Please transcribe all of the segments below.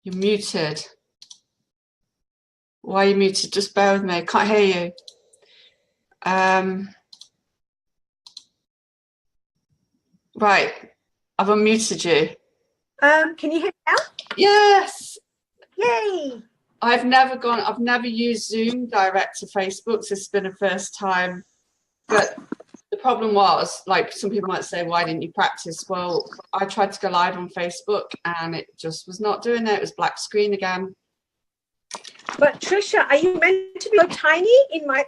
You're muted. Why are you muted? Just bear with me. I can't hear you. Right. I've unmuted you. Can you hear me now? Yes. Yay. I've never used Zoom direct to Facebook. So this has been a first time. But the problem was, like, some people might say, why didn't you practice? Well, I tried to go live on Facebook and it just was not doing it. It was black screen again. But Trisha, are you meant to be so tiny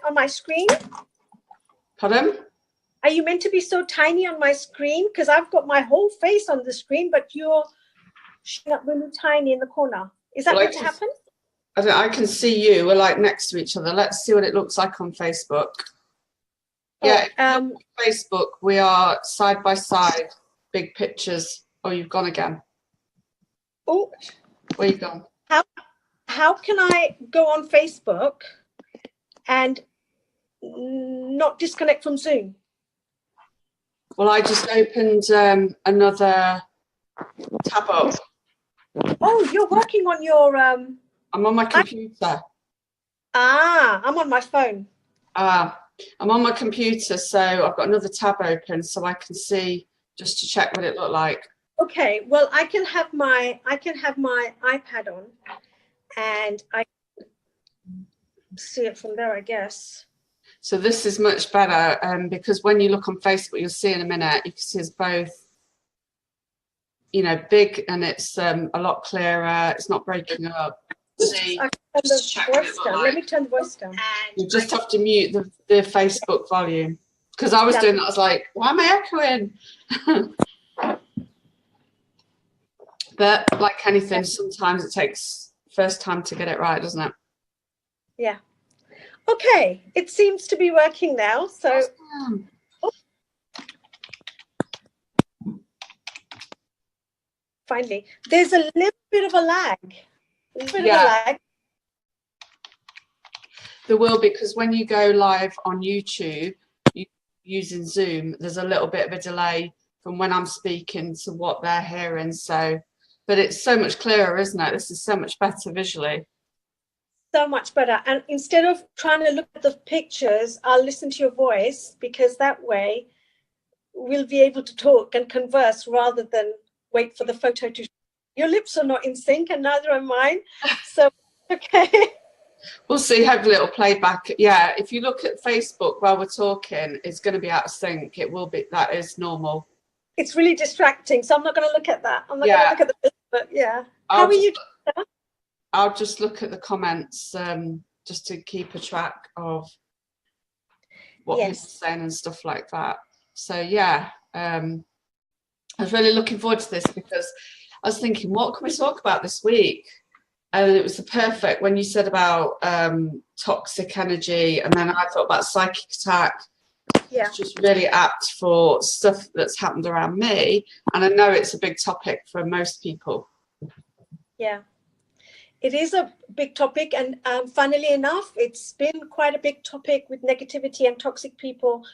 on my screen? Pardon? Are you meant to be so tiny on my screen? Because I've got my whole face on the screen, but you're showing up really tiny in the corner. Is that going to happen? I can see you. We're like next to each other. Let's see what it looks like on Facebook. Yeah, on Facebook, we are side by side, big pictures. Oh, you've gone again. Oh, where you gone? How can I go on Facebook and not disconnect from Zoom? Well, I just opened another tab up. Oh, you're working on your... I'm on my computer. I'm on my phone. I'm on my computer, so I've got another tab open so I can see, just to check what it looked like. Okay, well, I can have my iPad on and I can see it from there, I guess. So this is much better because when you look on Facebook, you'll see in a minute, you can see us both, you know, big, and it's a lot clearer. It's not breaking up. See, Let me turn the voice down. You just have to mute the Facebook volume, because I was doing that. I was like, why am I echoing? But like anything, sometimes it takes first time to get it right, doesn't it? Yeah. Okay, it seems to be working now. So awesome. Finally, there's a little bit of a lag. There will, because when you go live on YouTube using Zoom, there's a little bit of a delay from when I'm speaking to what they're hearing. So, but it's so much clearer, isn't it? This is so much better visually. So much better. And instead of trying to look at the pictures, I'll listen to your voice, because that way we'll be able to talk and converse rather than wait for the photo to. Your lips are not in sync and neither are mine. So, okay. We'll see. Hopefully it'll play back. Yeah, if you look at Facebook while we're talking, it's going to be out of sync. It will be. That is normal. It's really distracting, so I'm not going to look at that. I'm not going to look at the picture, but yeah. How are you? I'll just look at the comments just to keep a track of what people are saying and stuff like that. So yeah, I was really looking forward to this, because I was thinking, what can we talk about this week? And it was the perfect when you said about toxic energy, and then I thought about psychic attack. Yeah, it's just really apt for stuff that's happened around me, and I know it's a big topic for most people. Yeah, it is a big topic, and funnily enough, it's been quite a big topic with negativity and toxic people,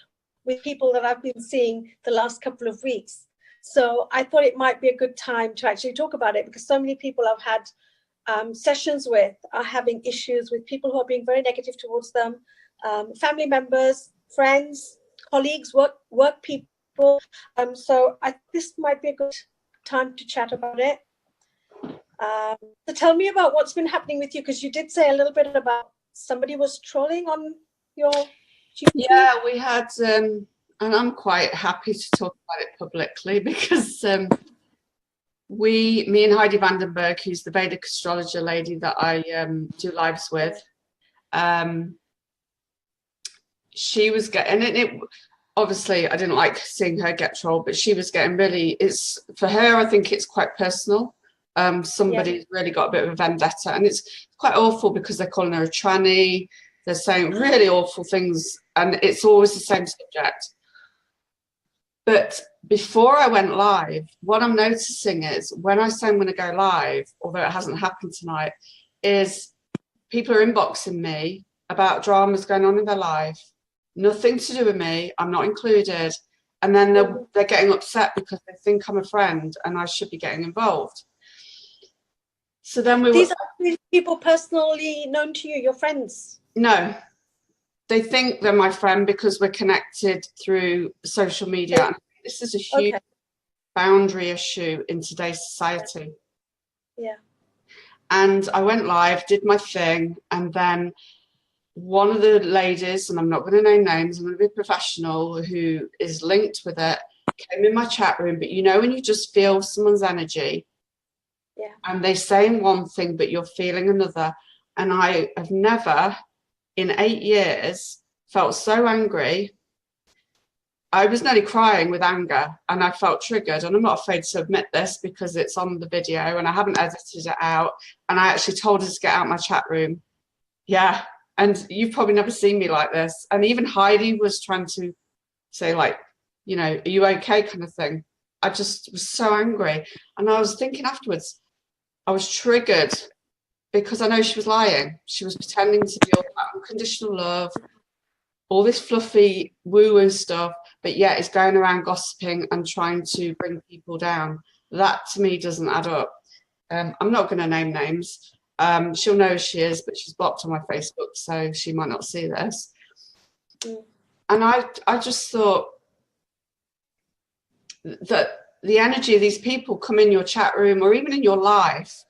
with people that I've been seeing the last couple of weeks. So I thought it might be a good time to actually talk about it, because so many people I've had sessions with are having issues with people who are being very negative towards them, family members, friends, colleagues, work people. So this might be a good time to chat about it. So tell me about what's been happening with you, because you did say a little bit about somebody was trolling on your YouTube. Yeah, we had, and I'm quite happy to talk about it publicly, because me and Heidi Vandenberg, who's the Vedic astrologer lady that I do lives with, she was getting it. Obviously, I didn't like seeing her get trolled, but she was getting really, it's for her, I think it's quite personal. Somebody's really got a bit of a vendetta, and it's quite awful, because they're calling her a tranny, they're saying really awful things, and it's always the same subject. But before I went live, what I'm noticing is when I say I'm going to go live, although it hasn't happened tonight, is people are inboxing me about dramas going on in their life, nothing to do with me, I'm not included, and then they're getting upset because they think I'm a friend and I should be getting involved. So then we These were, are people personally known to you, your friends? no, they think they're my friend because we're connected through social media. And this is a huge boundary issue in today's society. Yeah. And I went live, did my thing, and then one of the ladies, and I'm not going to name names, I'm going to be professional, who is linked with it, came in my chat room. But you know, when you just feel someone's energy, Yeah. and they're saying one thing, but you're feeling another. And I have never, in 8 years, felt so angry. I was nearly crying with anger, and I felt triggered. And I'm not afraid to admit this because it's on the video and I haven't edited it out. And I actually told her to get out of my chat room. Yeah. And you've probably never seen me like this. And even Heidi was trying to say, like, you know, are you okay, kind of thing. I just was so angry. And I was thinking afterwards, I was triggered because I know she was lying. She was pretending to be all that unconditional love, all this fluffy woo-woo stuff, but yet it's going around gossiping and trying to bring people down. That to me doesn't add up. I'm not going to name names. She'll know who she is, but she's blocked on my Facebook, so she might not see this. And I just thought that the energy of these people come in your chat room or even in your life,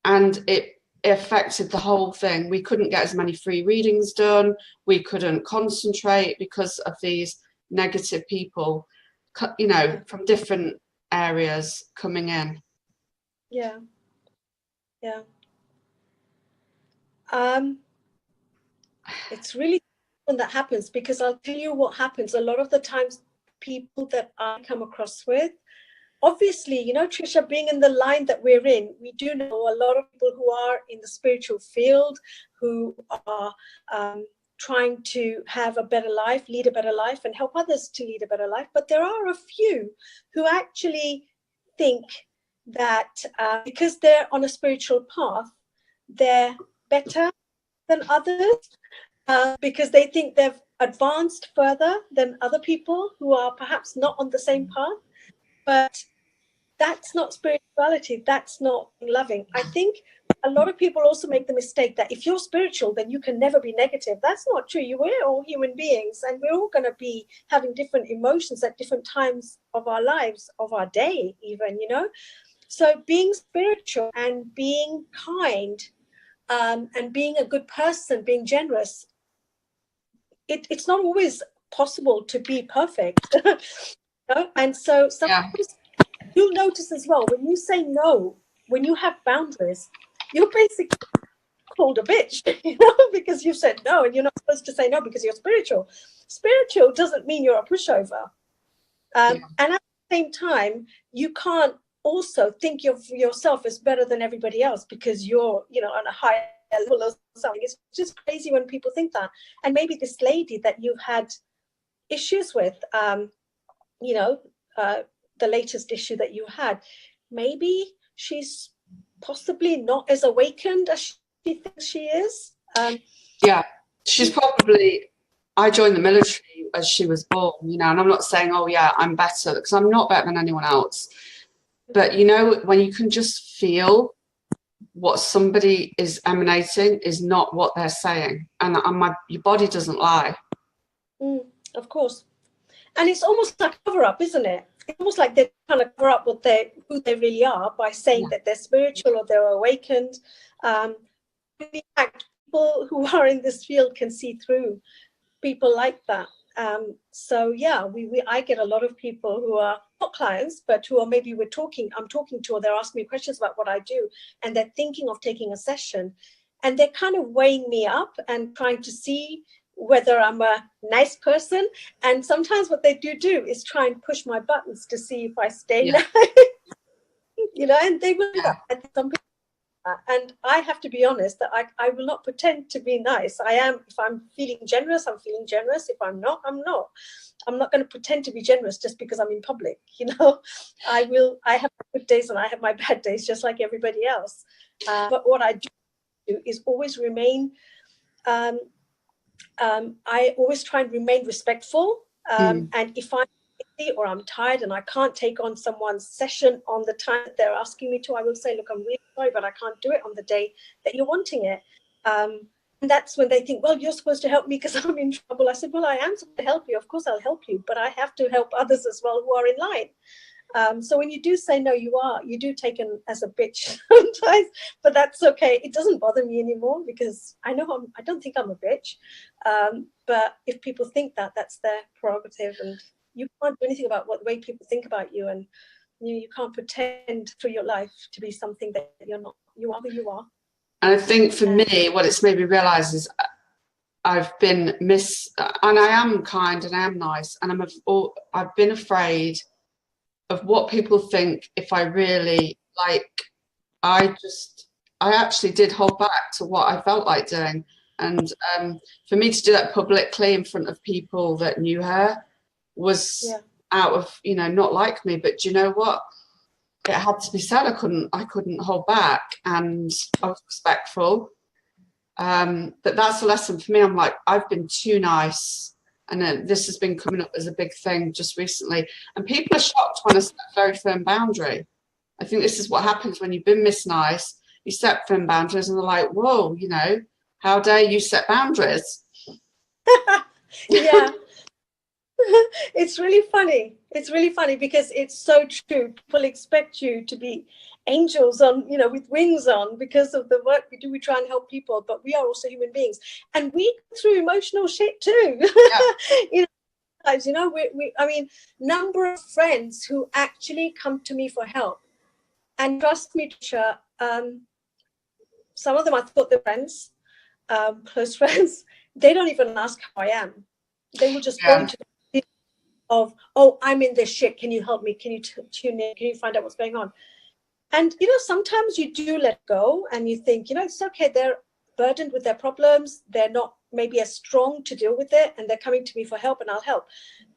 and it affected the whole thing. We couldn't get as many free readings done. We couldn't concentrate because of these negative people, you know, from different areas coming in. Yeah. Yeah. It's really when that happens, because I'll tell you what happens. A lot of the times, people that I come across with, obviously, you know, Trisha, being in the line that we're in, we do know a lot of people who are in the spiritual field, who are trying to have a better life, lead a better life, and help others to lead a better life. But there are a few who actually think that because they're on a spiritual path, they're better than others, because they think they've advanced further than other people who are perhaps not on the same path. But that's not spirituality. That's not loving. I think a lot of people also make the mistake that if you're spiritual, then you can never be negative. That's not true. We're all human beings, and we're all going to be having different emotions at different times of our lives, of our day even, you know. So being spiritual and being kind, and being a good person, being generous, it's not always possible to be perfect. You know? And so sometimes you'll notice as well, when you say no, when you have boundaries, you're basically called a bitch, you know, because you said no, and you're not supposed to say no because you're spiritual. Spiritual doesn't mean you're a pushover. And at the same time, you can't also think of yourself as better than everybody else because you're, you know, on a higher level or something. It's just crazy when people think that. And maybe this lady that you've had issues with, you know, the latest issue that you had, maybe she's possibly not as awakened as she thinks she is. She's probably, I joined the military as she was born, you know, and I'm not saying, oh yeah, I'm better, because I'm not better than anyone else. But you know, when you can just feel what somebody is emanating is not what they're saying, and your body doesn't lie. Of course. And it's almost like a cover up, isn't it? It's almost like they're trying to cover up who they really are by saying that they're spiritual or they're awakened. In fact, people who are in this field can see through people like that. So yeah, I get a lot of people who are not clients, but who are maybe I'm talking to, or they're asking me questions about what I do, and they're thinking of taking a session, and they're kind of weighing me up and trying to see whether I'm a nice person. And sometimes what they do is try and push my buttons to see if I stay nice, you know, and they will do that. Some people, and I have to be honest that I will not pretend to be nice. I am. If I'm feeling generous, I'm feeling generous. If I'm not, I'm not. I'm not going to pretend to be generous just because I'm in public, you know. I have my good days and I have my bad days just like everybody else. But what I do is always remain, I always try and remain respectful. And if I'm or I'm tired and I can't take on someone's session on the time that they're asking me to, I will say, look, I'm really sorry, but I can't do it on the day that you're wanting it. And that's when they think, well, you're supposed to help me because I'm in trouble. I said, well, I am supposed to help you. Of course, I'll help you, but I have to help others as well who are in line. So when you do say no, you do taken as a bitch sometimes, but that's okay. It doesn't bother me anymore because I know I don't think I'm a bitch. But if people think that, that's their prerogative, and you can't do anything about what the way people think about you, and you can't pretend through your life to be something that you're not. You are who you are. And I think for me, what it's made me realise is I've been and I am kind and I am nice, and I've been afraid of what people think if I really I actually did hold back to what I felt like doing. And for me to do that publicly in front of people that knew her was out of, not like me. But do you know what? It had to be said. I couldn't hold back, and I was respectful. But that's a lesson for me. I'm like, I've been too nice, and this has been coming up as a big thing just recently. And people are shocked when I set a very firm boundary. I think this is what happens when you've been Miss Nice. You set firm boundaries, and they're like, whoa, how dare you set boundaries? Yeah. It's really funny. It's really funny because it's so true. People expect you to be angels on, with wings on because of the work we do. We try and help people, but we are also human beings, and we go through emotional shit too. Yeah. I mean, number of friends who actually come to me for help, and trust me, Trisha, some of them I thought they're friends, close friends. They don't even ask how I am. They will just go into of, oh, I'm in this shit. Can you help me? Can you tune in? Can you find out what's going on? And, sometimes you do let go and you think, it's okay. They're burdened with their problems. They're not maybe as strong to deal with it. And they're coming to me for help, and I'll help.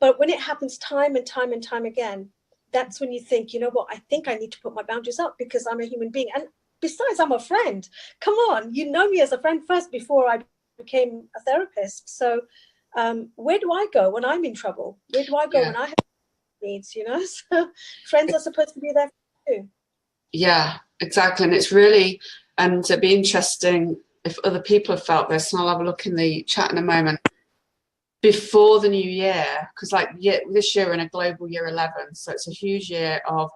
But when it happens time and time and time again, that's when you think, you know what? I think I need to put my boundaries up because I'm a human being. And besides, I'm a friend. Come on. You know me as a friend first before I became a therapist. So where do I go when I'm in trouble? Where do I go when I have needs, So friends are supposed to be there too. Yeah, exactly. And it's really, and it'd be interesting if other people have felt this, and I'll have a look in the chat in a moment, before the new year, because this year we're in a global year 11, so it's a huge year of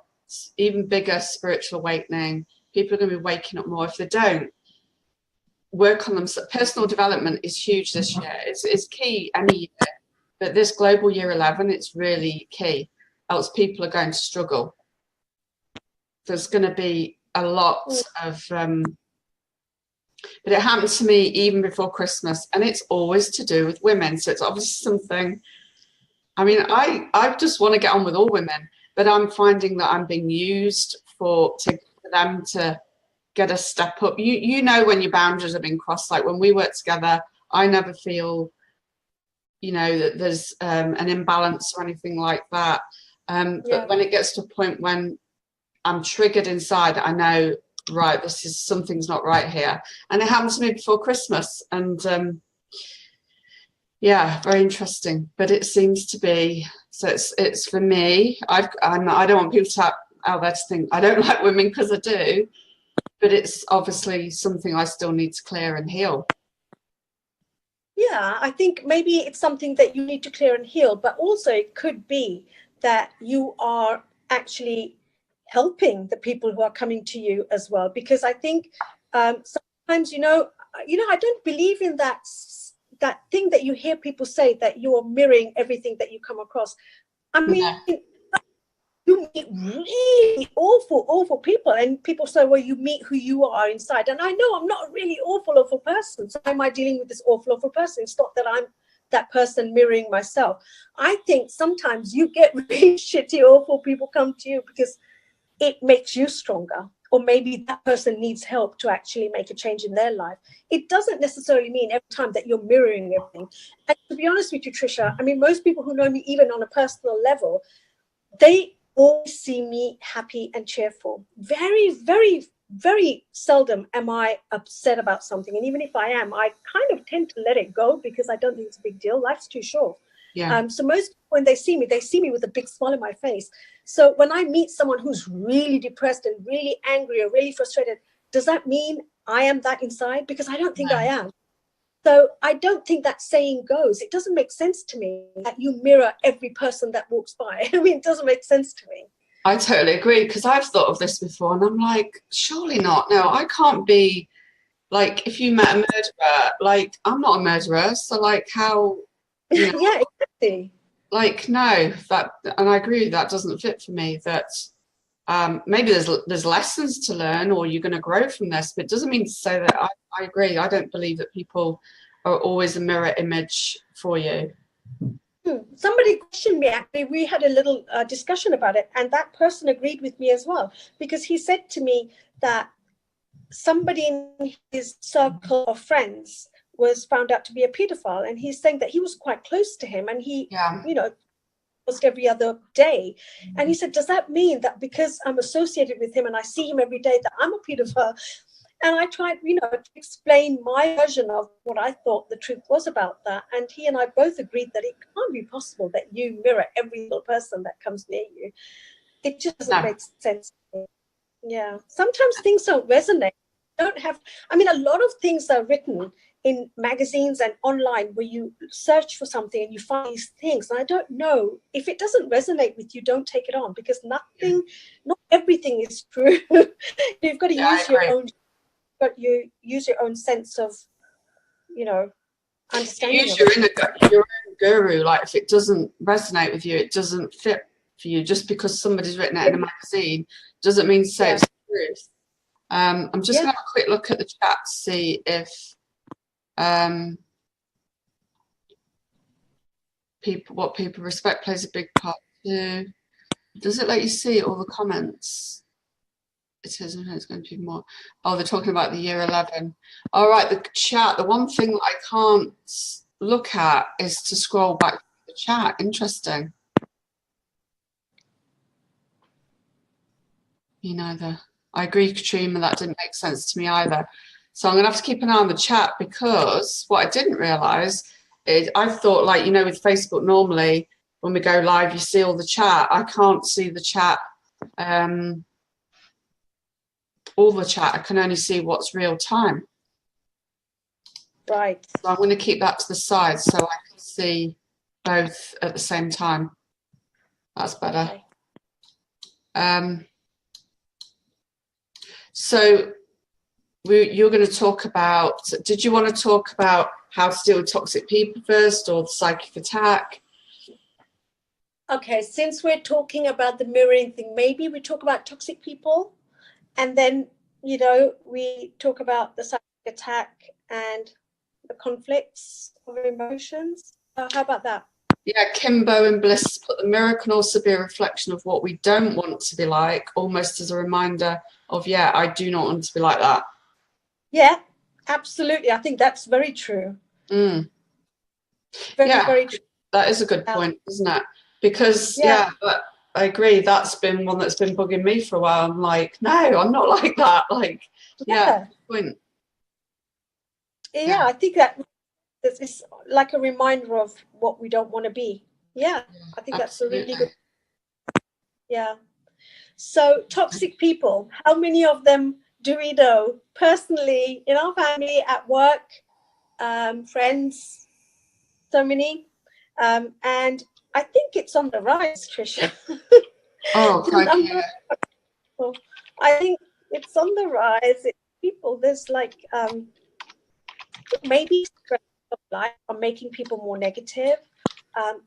even bigger spiritual awakening. People are going to be waking up more. If they don't work on them, personal development is huge this year. It's key any year, but this global year 11, it's really key, else people are going to struggle. There's going to be a lot of but it happened to me even before Christmas, and it's always to do with women, so it's obviously something. I mean, I just want to get on with all women, but I'm finding that I'm being used for them to get a step up. When your boundaries have been crossed, like when we work together, I never feel that there's an imbalance or anything like that, but when it gets to a point when I'm triggered inside, I know, right, something's not right here. And it happened to me before Christmas, and very interesting. But it seems to be, so it's for me. I don't want people out there to think I don't like women, because I do, but it's obviously something I still need to clear and heal. Yeah, I think maybe it's something that you need to clear and heal, but also it could be that you are actually helping the people who are coming to you as well. Because I think sometimes, I don't believe in that thing that you hear people say, that you're mirroring everything that you come across. I mean, you meet really awful people, and people say, well, you meet who you are inside. And I know I'm not a really awful person. So am I dealing with this awful person? It's not that I'm that person mirroring myself. I think sometimes you get really shitty, awful people come to you because it makes you stronger, or maybe that person needs help to actually make a change in their life. It doesn't necessarily mean every time that you're mirroring everything. And to be honest with you, Trisha, I mean, most people who know me, even on a personal level, they always see me happy and cheerful. Very, very, very seldom am I upset about something. And even if I am, I kind of tend to let it go because I don't think it's a big deal. Life's too short. Yeah. So most when they see me with a big smile on my face. So when I meet someone who's really depressed and really angry or really frustrated, does that mean I am that inside? Because I don't think I am. So I don't think that saying goes. It doesn't make sense to me that you mirror every person that walks by. I mean, it doesn't make sense to me. I totally agree, because I've thought of this before and I'm like, surely not. No, I can't be like, if you met a murderer, like, I'm not a murderer. So, like, how, you know, Yeah, exactly. like, no, that, and I agree, that doesn't fit for me. That maybe there's lessons to learn, or you're going to grow from this, but it doesn't mean to say that I agree. I don't believe that people are always a mirror image for you. Somebody questioned me, actually. We had a little discussion about it, and that person agreed with me as well, because he said to me that somebody in his circle of friends was found out to be a pedophile, and he's saying that he was quite close to him, and he, you know, almost every other day. And he said, does that mean that because I'm associated with him and I see him every day that I'm a pedophile? And I tried, you know, to explain my version of what I thought the truth was about that. And he and I both agreed that it can't be possible that you mirror every single person that comes near you. It just doesn't make sense to me. Yeah. Sometimes things don't resonate. Don't have, I mean, a lot of things are written in magazines and online where you search for something and you find these things. And I don't know, if it doesn't resonate with you, don't take it on, because nothing, not everything is true. You've got to use your own, but you use your own sense of, you know, understanding. Use your own guru. Like, if it doesn't resonate with you, it doesn't fit for you. Just because somebody's written it in a magazine doesn't mean to say it's the truth. I'm just going to have a quick look at the chat to see if what people respect plays a big part too. Does it let you see all the comments? It says it's going to be more. Oh, they're talking about the year 11. All right, the chat. The one thing that I can't look at is to scroll back to the chat. Interesting. Me neither. I agree, Catrima, that didn't make sense to me either. So I'm going to have to keep an eye on the chat, because what I didn't realise is I thought, like, you know, with Facebook normally when we go live, you see all the chat. I can't see the chat, all the chat. I can only see what's real time. Right. So I'm going to keep that to the side so I can see both at the same time. That's better. Okay. So you're going to talk about, did you want to talk about how to deal with toxic people first, or the psychic attack? Okay, since we're talking about the mirroring thing, maybe we talk about toxic people, and then, you know, we talk about the psychic attack and the conflicts of emotions. How about that? Yeah, Kimbo and Bliss put the mirror can also be a reflection of what we don't want to be like, almost as a reminder of, yeah, I do not want to be like that. Yeah, absolutely. I think that's very true. Very, very true. That is a good point, isn't it? Because, but I agree, that's been one that's been bugging me for a while. I'm like, no, I'm not like that. Like, good point. Yeah, I think that it's like a reminder of what we don't want to be. Yeah, I think that's a really good. Yeah. So toxic people, how many of them do we know personally, in our family, at work, friends? So many. And I think it's on the rise, Trisha. Oh, I think it's on the rise. People, there's like maybe stress of life are making people more negative.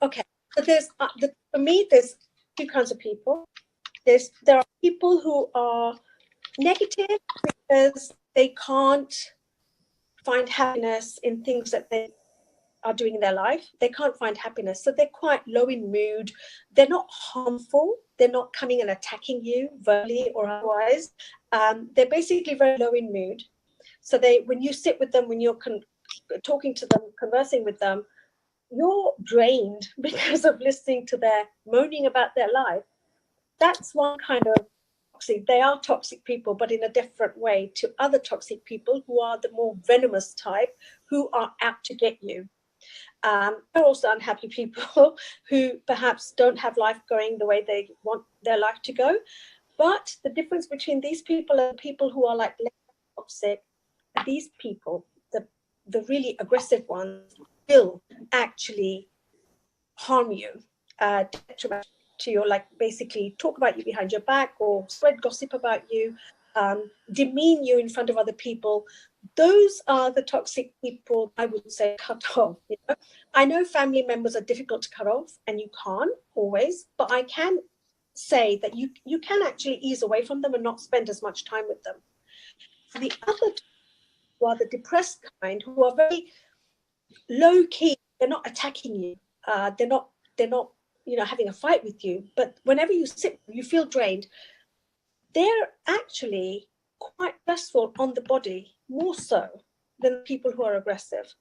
Okay, so there's for me, there's two kinds of people. There are people who are negative because they can't find happiness in things that they are doing in their life. They can't find happiness, so they're quite low in mood. They're not harmful. They're not coming and attacking you verbally or otherwise. They're basically very low in mood. So when you sit with them, when you're talking to them, conversing with them, you're drained because of listening to their moaning about their life. That's one kind of toxic. They are toxic people, but in a different way to other toxic people who are the more venomous type, who are out to get you. There are also unhappy people who perhaps don't have life going the way they want their life to go. But the difference between these people and people who are like less toxic, these people, the really aggressive ones, will actually harm you, detriment to your, like, basically talk about you behind your back or spread gossip about you, demean you in front of other people. Those are the toxic people I would say cut off. You know? I know family members are difficult to cut off, and you can't always, but I can say that you can actually ease away from them and not spend as much time with them. The other two, who are the depressed kind, who are very low key, they're not attacking you. They're not, having a fight with you. But whenever you sit, you feel drained. They're actually quite stressful on the body, more so than the people who are aggressive.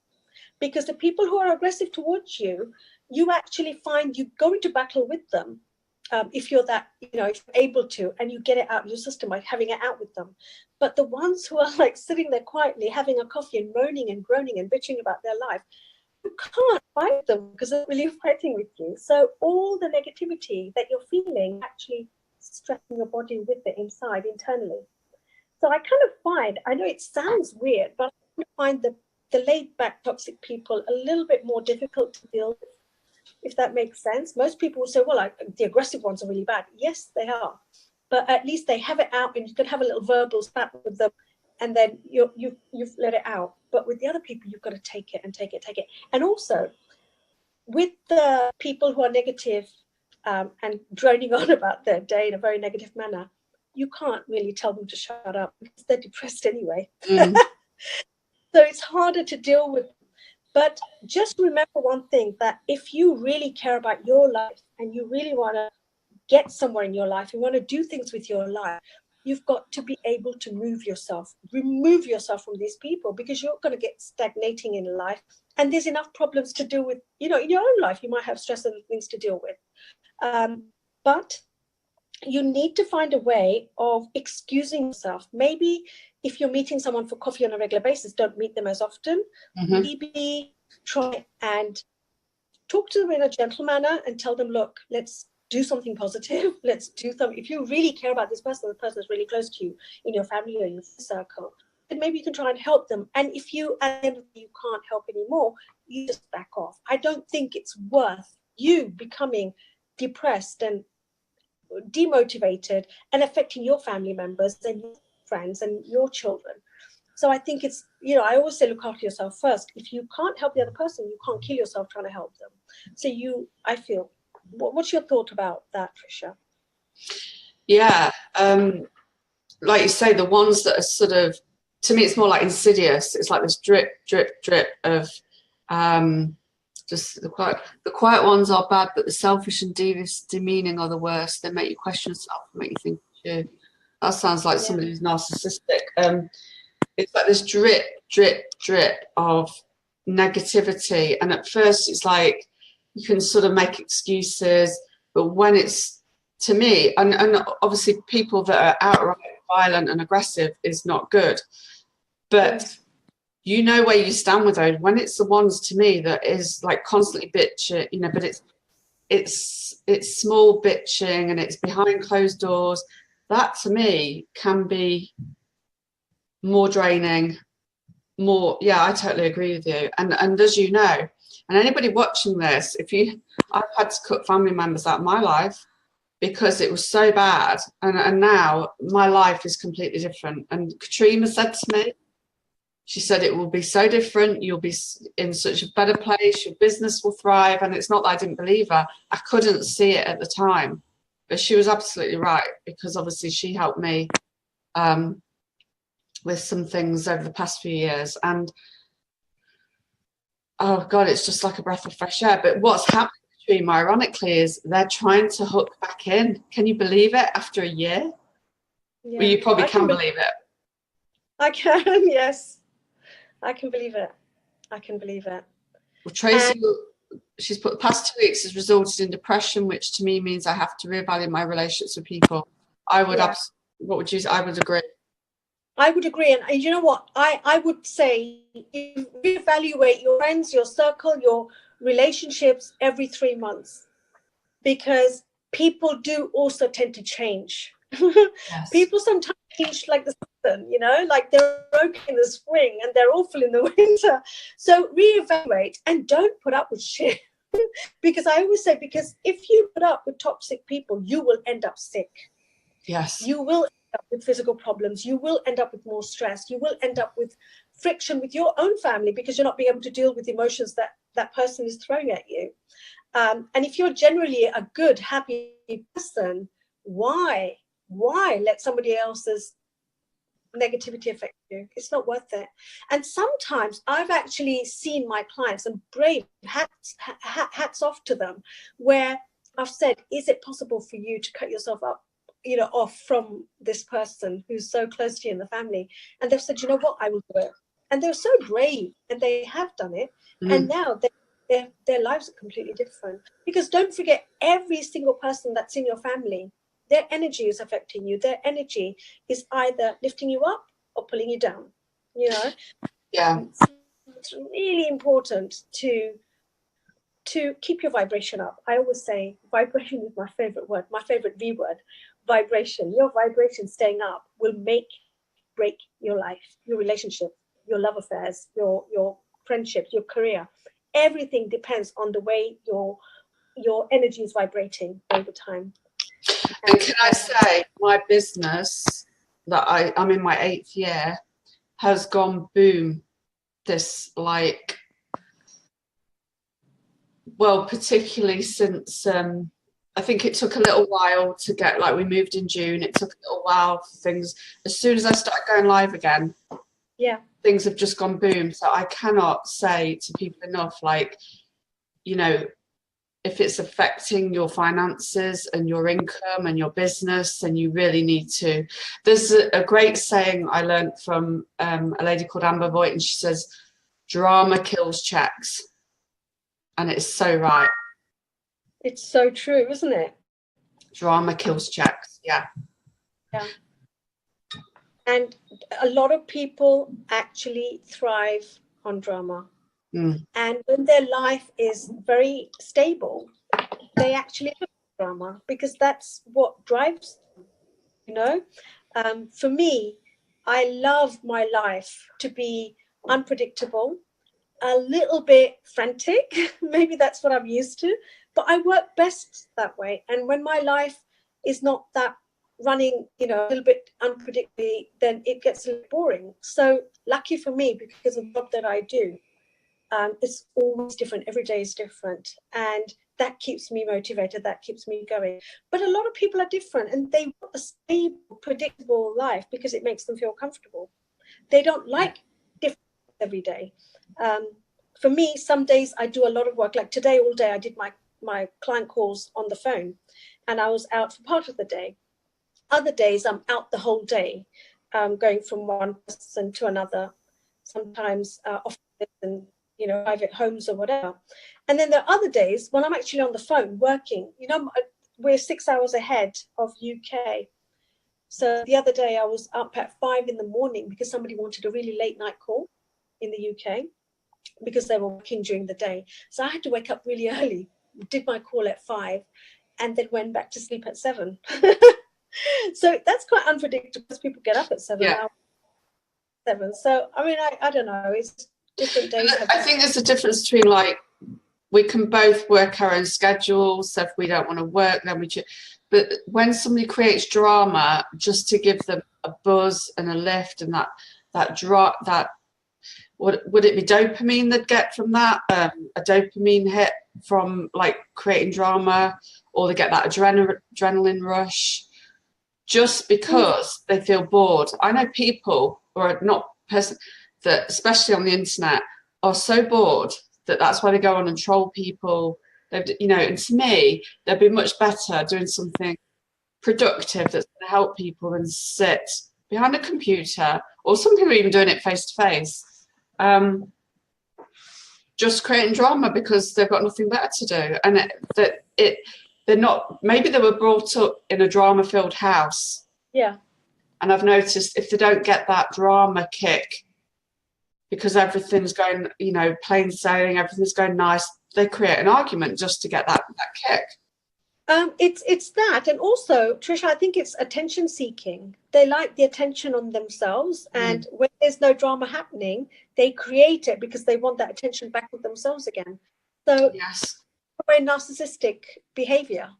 Because the people who are aggressive towards you, you actually find you go into battle with them. If you're that, if you're able to, and you get it out of your system by having it out with them. But the ones who are like sitting there quietly, having a coffee and moaning and groaning and bitching about their life, you can't fight them because they're really fighting with you. So all the negativity that you're feeling actually stressing your body with it inside, internally. So I kind of find, I know it sounds weird, but I find the laid back toxic people a little bit more difficult to deal with, if that makes sense. Most people will say, well, the aggressive ones are really bad. Yes, they are. But at least they have it out, and you can have a little verbal spat with them, and then you've let it out. But with the other people, you've got to take it. And also, with the people who are negative and droning on about their day in a very negative manner, you can't really tell them to shut up because they're depressed anyway. So it's harder to deal with. But just remember one thing, that if you really care about your life and you really want to get somewhere in your life, you want to do things with your life, you've got to be able to remove yourself from these people, because you're going to get stagnating in life. And there's enough problems to deal with, in your own life. You might have stress and things to deal with. But you need to find a way of excusing yourself. Maybe if you're meeting someone for coffee on a regular basis, don't meet them as often. Maybe try and talk to them in a gentle manner and tell them, look, let's do something positive. Let's do something. If you really care about this person, the person is really close to you in your family or your circle, then maybe you can try and help them. And if you, at the end of the day, you can't help anymore, you just back off. I don't think it's worth you becoming depressed and demotivated and affecting your family members and your friends and your children. So I think it's, I always say, look after yourself first. If you can't help the other person, you can't kill yourself trying to help them. So I feel, what's your thought about that, Trisha? Yeah, like you say, the ones that are sort of, to me, it's more like insidious. It's like this drip, drip, drip of just the quiet ones are bad, but the selfish and demeaning are the worst. They make you question yourself, make you think, that sounds like somebody who's narcissistic. It's like this drip, drip, drip of negativity. And at first it's like you can sort of make excuses, but when it's, to me, and obviously people that are outright violent and aggressive is not good. But you know where you stand with those. When it's the ones, to me, that is like constantly bitching, but it's small bitching and it's behind closed doors. That to me can be more draining, I totally agree with you. And as you know, and anybody watching this, I've had to cut family members out of my life because it was so bad, and now my life is completely different. And Catrima said to me, she said, it will be so different, you'll be in such a better place, your business will thrive. And it's not that I didn't believe her, I couldn't see it at the time, but she was absolutely right, because obviously she helped me with some things over the past few years. And oh God, it's just like a breath of fresh air. But what's happening between, ironically, is they're trying to hook back in. Can you believe it after a year? Yeah. Well, you probably can believe it. I can, yes. I can believe it. Well, Tracy, she's put, the past 2 weeks has resulted in depression, which to me means I have to reevaluate my relationships with people. I would what would you say? I would agree. I would agree. And you know what? I would say, reevaluate your friends, your circle, relationships every 3 months, because people do also tend to change. Yes. People sometimes change like the season, you know, like they're okay in the spring and they're awful in the winter. So reevaluate and don't put up with shit. Because I always say, because if you put up with toxic people, you will end up sick. Yes. You will end up with physical problems. You will end up with more stress. You will end up with friction with your own family, because you're not being able to deal with the emotions that that person is throwing at you. And if you're generally a good, happy person, why let somebody else's negativity affect you? It's not worth it. And sometimes I've actually seen my clients, and brave, hats off to them, where I've said, is it possible for you to cut yourself up, you know, off from this person who's so close to you in the family? And they've said, you know what, I will do it. And they're so brave, and they have done it. And now their lives are completely different. Because don't forget, every single person that's in your family, their energy is affecting you. Their energy is either lifting you up or pulling you down, you know? Yeah. It's really important to keep your vibration up. I always say vibration is my favorite word, my favorite V word, vibration. Your vibration staying up will break your life, your relationship, your love affairs, your friendships, your career. Everything depends on the way your energy is vibrating over time. And can I say, my business that I'm in my 8th year has gone boom this, like, well, particularly since I think it took a little while to get, like, we moved in June. It took a little while for things. As soon as I started going live again, yeah, things have just gone boom. So I cannot say to people enough, like, you know, if it's affecting your finances and your income and your business, then you really need to. There's a great saying I learned from a lady called Amber Voigt, and she says, drama kills checks. And it's so right. it's so true, isn't it? Drama kills checks. Yeah. Yeah. And a lot of people actually thrive on drama. And when their life is very stable, they actually look at drama, because that's what drives them, you know. For me, I love my life to be unpredictable, a little bit frantic. Maybe that's what I'm used to, but I work best that way. And when my life is not that running, you know, a little bit unpredictably, then it gets a little boring. So lucky for me, because of the job that I do, it's always different. Every day is different. And that keeps me motivated. That keeps me going. But a lot of people are different, and they want a stable, predictable life because it makes them feel comfortable. They don't like different every day. For me, some days I do a lot of work. Like today, all day, I did my client calls on the phone, and I was out for part of the day. Other days, I'm out the whole day, going from one person to another, sometimes offices and, you know, private homes or whatever. And then there are other days when I'm actually on the phone working. You know, we're 6 hours ahead of UK. So the other day I was up at 5 in the morning because somebody wanted a really late night call in the UK because they were working during the day. So I had to wake up really early, did my call at 5, and then went back to sleep at 7. So that's quite unpredictable because people get up at 7. Yeah. 7. So, I mean, I don't know. It's different days. I think there's a difference between, like, we can both work our own schedules. So if we don't want to work, then we should. But when somebody creates drama just to give them a buzz and a lift, and that would it be dopamine they'd get from that? A dopamine hit from, like, creating drama, or they get that adrenaline rush just because they feel bored. I know people, or not person, that especially on the internet are so bored that's why they go on and troll people. You know, and to me, they'd be much better doing something productive that's going to help people than sit behind a computer, or some people are even doing it face to face, just creating drama because they've got nothing better to do. And they're not, maybe they were brought up in a drama filled house. Yeah. And I've noticed if they don't get that drama kick, because everything's going, you know, plain sailing, everything's going nice, they create an argument just to get that kick. It's that, and also, Trisha, I think it's attention seeking. They like the attention on themselves, and when there's no drama happening, they create it because they want that attention back with themselves again. So yes, very narcissistic behavior,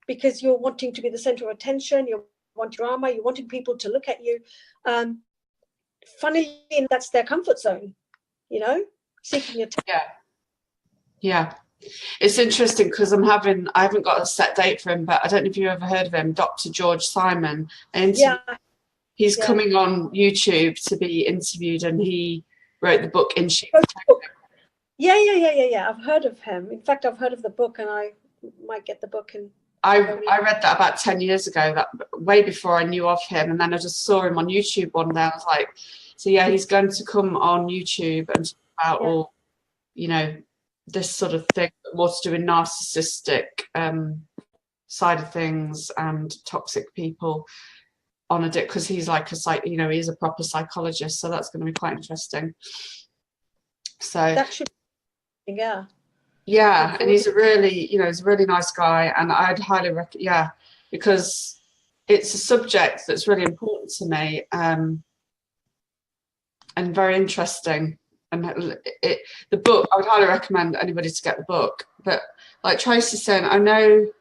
because you're wanting to be the center of attention, you want drama, you're wanting people to look at you. Funnily, that's their comfort zone, you know, seeking attention. Yeah. It's interesting because I haven't got a set date for him, but I don't know if you've ever heard of him, Dr. George Simon. And he's coming on YouTube to be interviewed, and he wrote the book In Sheep. Yeah. I've heard of him. In fact, I've heard of the book, and I might get the book. And I read that about 10 years ago, that way before I knew of him, and then I just saw him on YouTube one day. I was like, so yeah, he's going to come on YouTube and talk about all, you know, this sort of thing, more to do with narcissistic side of things and toxic people on a dick, because he's like he's a proper psychologist, so that's going to be quite interesting. So that should, and he's a really nice guy, and I'd highly recommend, because it's a subject that's really important to me, and very interesting. And the book, I would highly recommend anybody to get the book. But like Tracy's saying, I know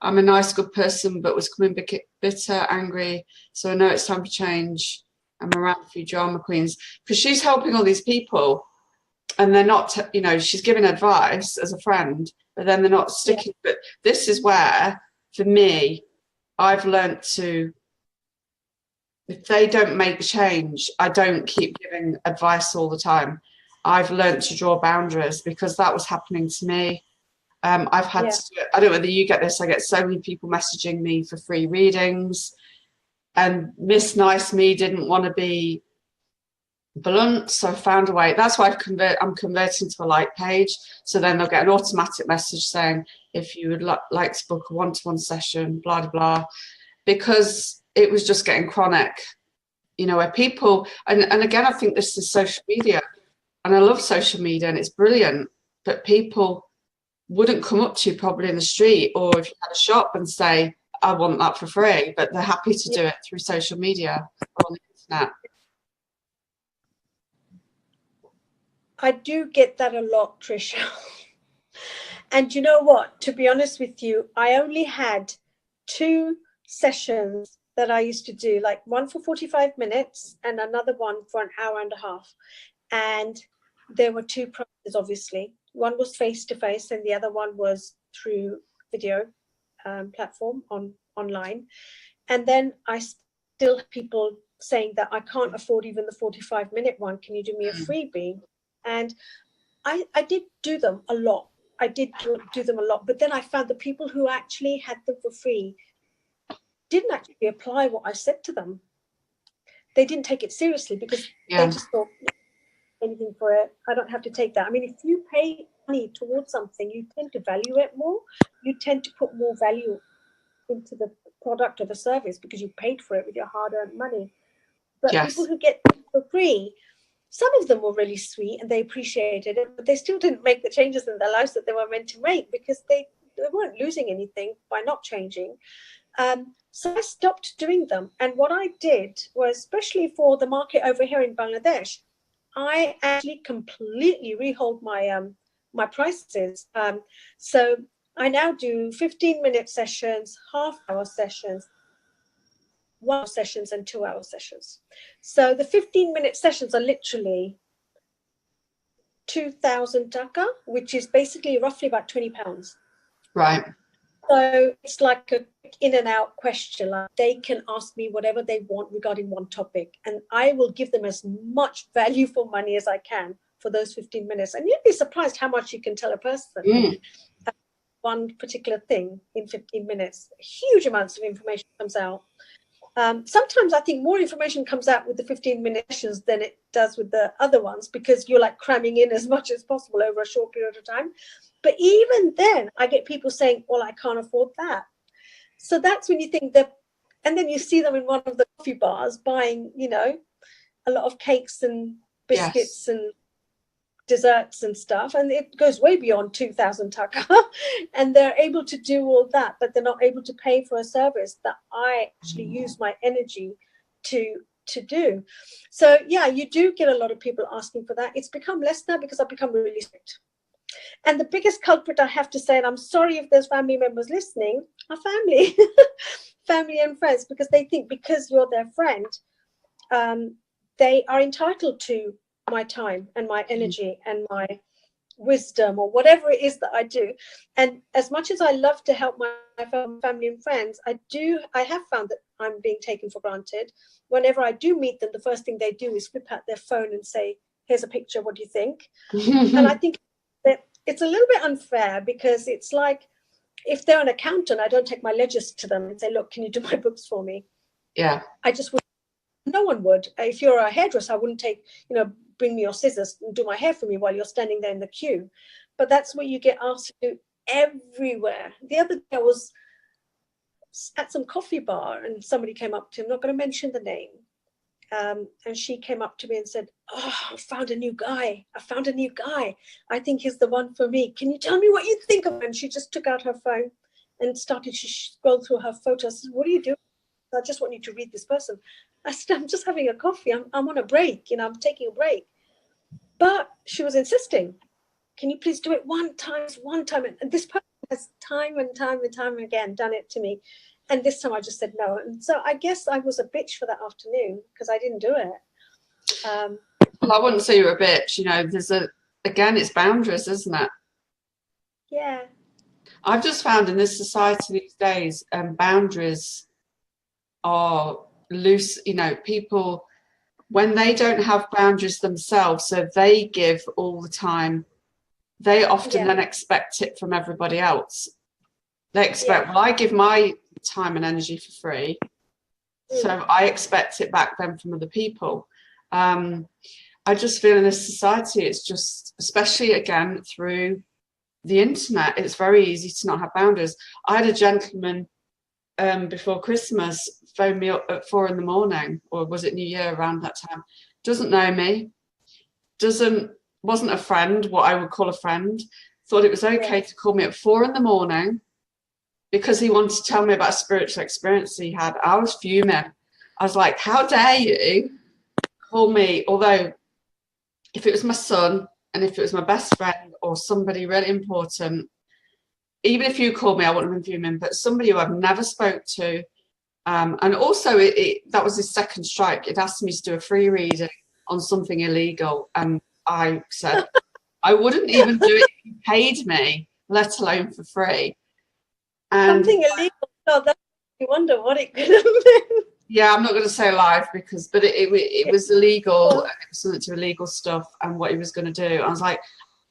I'm a nice, good person, but was coming bitter, angry. So I know it's time for change. I'm around a few drama queens, because she's helping all these people, and they're not, she's giving advice as a friend, but then they're not sticking. But this is where, for me, I've learnt to, if they don't make change, I don't keep giving advice all the time. I've learned to draw boundaries, because that was happening to me. I've had to do it. I don't know whether you get this. I get so many people messaging me for free readings, and Miss Nice Me didn't want to be blunt, so I found a way. That's why I'm converting to a like page. So then they'll get an automatic message saying, if you would like to book a one-to-one session, blah, blah, blah, because it was just getting chronic, where people, and again, I think this is social media. And I love social media, and it's brilliant, but people wouldn't come up to you probably in the street, or if you had a shop, and say, I want that for free, but they're happy to do it through social media or on the internet. I do get that a lot, Trisha. And you know what? To be honest with you, I only had 2 sessions that I used to do, like one for 45 minutes and another one for an hour and a half. And there were 2 prices, obviously. One was face-to-face, and the other one was through video platform online. And then I still have people saying that I can't afford even the 45-minute one. Can you do me a freebie? And I did do them a lot. I did do them a lot. But then I found the people who actually had them for free didn't actually apply what I said to them. They didn't take it seriously, because they just thought, anything for it, I don't have to take that. I mean, if you pay money towards something, you tend to value it more. You tend to put more value into the product or the service, because you paid for it with your hard-earned money. But people who get it for free, some of them were really sweet and they appreciated it, but they still didn't make the changes in their lives that they were meant to make, because they weren't losing anything by not changing. So I stopped doing them. And what I did was, especially for the market over here in Bangladesh, I actually completely rehauled my prices. So I now do 15-minute sessions, half-hour sessions, 1-hour sessions, and 2-hour sessions. So the 15-minute sessions are literally 2,000 taka, which is basically roughly about £20. Right. So it's like a in and out question. Like, they can ask me whatever they want regarding one topic, and I will give them as much value for money as I can for those 15 minutes. And you'd be surprised how much you can tell a person one particular thing in 15 minutes. Huge amounts of information comes out. Sometimes I think more information comes out with the 15-minute sessions than it does with the other ones, because you're like cramming in as much as possible over a short period of time. But even then, I get people saying, well, I can't afford that. So that's when you think that, and then you see them in one of the coffee bars buying, a lot of cakes and biscuits and desserts and stuff, and it goes way beyond 2,000 taka. And they're able to do all that, but they're not able to pay for a service that I actually use my energy to do. So yeah, you do get a lot of people asking for that. It's become less now because I've become really strict. And the biggest culprit, I have to say, and I'm sorry if there's family members listening, are family. Family and friends, because they think because you're their friend, they are entitled to my time and my energy and my wisdom or whatever it is that I do. And as much as I love to help my family and friends, I have found that I'm being taken for granted. Whenever I do meet them, the first thing they do is whip out their phone and say, here's a picture, what do you think? And I think that it's a little bit unfair, because it's like, if they're an accountant, I don't take my ledgers to them and say, look, can you do my books for me? Yeah. I just would. No one would. If you're a hairdresser, I wouldn't take, bring me your scissors and do my hair for me while you're standing there in the queue. But that's what you get asked to do everywhere. The other day I was at some coffee bar and somebody came up to him, I'm not going to mention the name. And she came up to me and said, oh, I found a new guy. I think he's the one for me. Can you tell me what you think of him? And she just took out her phone and started to scroll through her photos. I said, what are you doing? I just want you to read this person. I said, I'm just having a coffee. I'm on a break. I'm taking a break. But she was insisting, can you please do it one time? And this person has time and time again done it to me. And this time I just said no. And so I guess I was a bitch for that afternoon because I didn't do it. Well, I wouldn't say you're a bitch. Again, it's boundaries, isn't it? Yeah. I've just found in this society these days, boundaries are loose. People, when they don't have boundaries themselves, so they give all the time, they often then expect it from everybody else. They expect, well, I give my time and energy for free, so I expect it back then from other people. I just feel in this society, it's just, especially again through the internet, it's very easy to not have boundaries. I had a gentleman before Christmas phone me up at 4 a.m, or was it New Year around that time? Doesn't know me, wasn't a friend, what I would call a friend. Thought it was okay to call me at 4 a.m. because he wanted to tell me about a spiritual experience he had. I was fuming. I was like, how dare you call me? Although if it was my son and if it was my best friend or somebody really important, even if you called me, I wouldn't have been fuming, but somebody who I've never spoke to. And also that was his second strike. It asked me to do a free reading on something illegal. And I said, I wouldn't even do it if you paid me, let alone for free. And something illegal. Oh, that you wonder what it could have been. Yeah, I'm not going to say live but it was illegal. It was something to illegal stuff and what he was going to do. I was like,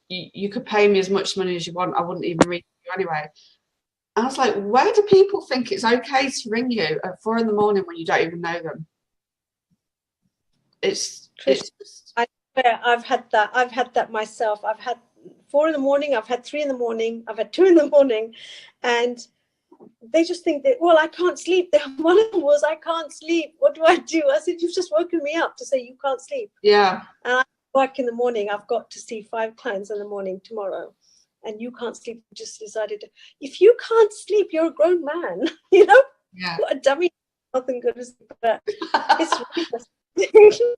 you could pay me as much money as you want. I wouldn't even read you anyway. And I was like, where do people think it's okay to ring you at 4 a.m. when you don't even know them? It's I swear, I've had that myself. I've had 4 a.m, I've had 3 a.m, I've had 2 a.m, and they just think that, well, I can't sleep. One of them was, I can't sleep. What do I do? I said, you've just woken me up to say you can't sleep. Yeah. And I work in the morning. I've got to see 5 clients in the morning tomorrow. And you can't sleep. You just decided to, if you can't sleep, you're a grown man. Yeah. What a dummy. Nothing good is, but it's really frustrating.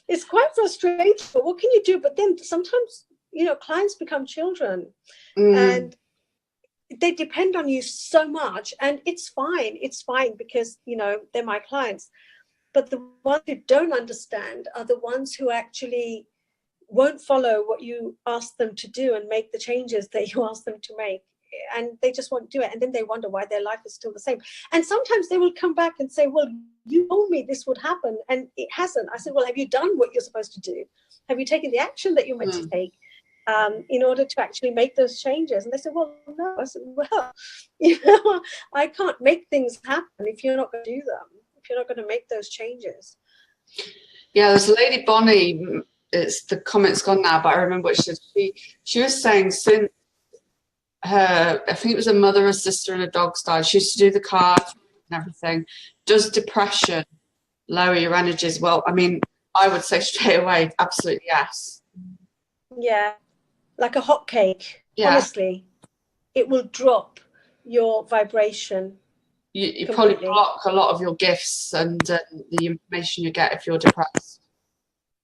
It's quite frustrating, but what can you do? But then sometimes, clients become children and they depend on you so much, and it's fine because they're my clients. But the ones who don't understand are the ones who actually won't follow what you ask them to do and make the changes that you ask them to make, and they just won't do it, and then they wonder why their life is still the same. And sometimes they will come back and say, well, you told me this would happen and it hasn't. I said, well, have you done what you're supposed to do? Have you taken the action that you're meant to take in order to actually make those changes? And they said, well, no. I said, well, I can't make things happen if you're not going to do them, if you're not going to make those changes. Yeah, there's a lady, Bonnie, the comment's gone now, but I remember what she said. She was saying since I think it was a mother, a sister, and a dog's died, she used to do the cards and everything. Does depression lower your energies? Well, I mean, I would say straight away, absolutely yes. Yeah, like a hot cake. Yeah. Honestly, it will drop your vibration You probably completely. block a lot of your gifts and the information you get if you're depressed.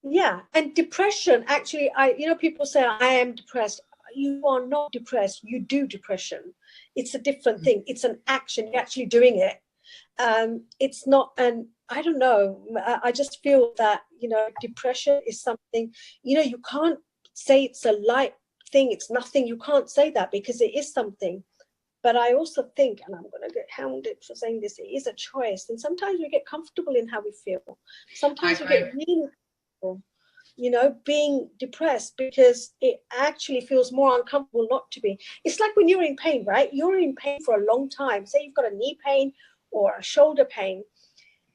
Yeah, and depression, actually, people say I am depressed. You are not depressed. You do depression. It's a different thing. It's an action. You're actually doing it. It's not an, I don't know. I just feel that, depression is something, you can't say it's a light thing. It's nothing. You can't say that because it is something. But I also think, and I'm going to get hounded for saying this, it is a choice. And sometimes we get comfortable in how we feel. I Sometimes we agree. get really comfortable, being depressed because it actually feels more uncomfortable not to be. It's like when you're in pain, right? You're in pain for a long time. Say you've got a knee pain or a shoulder pain.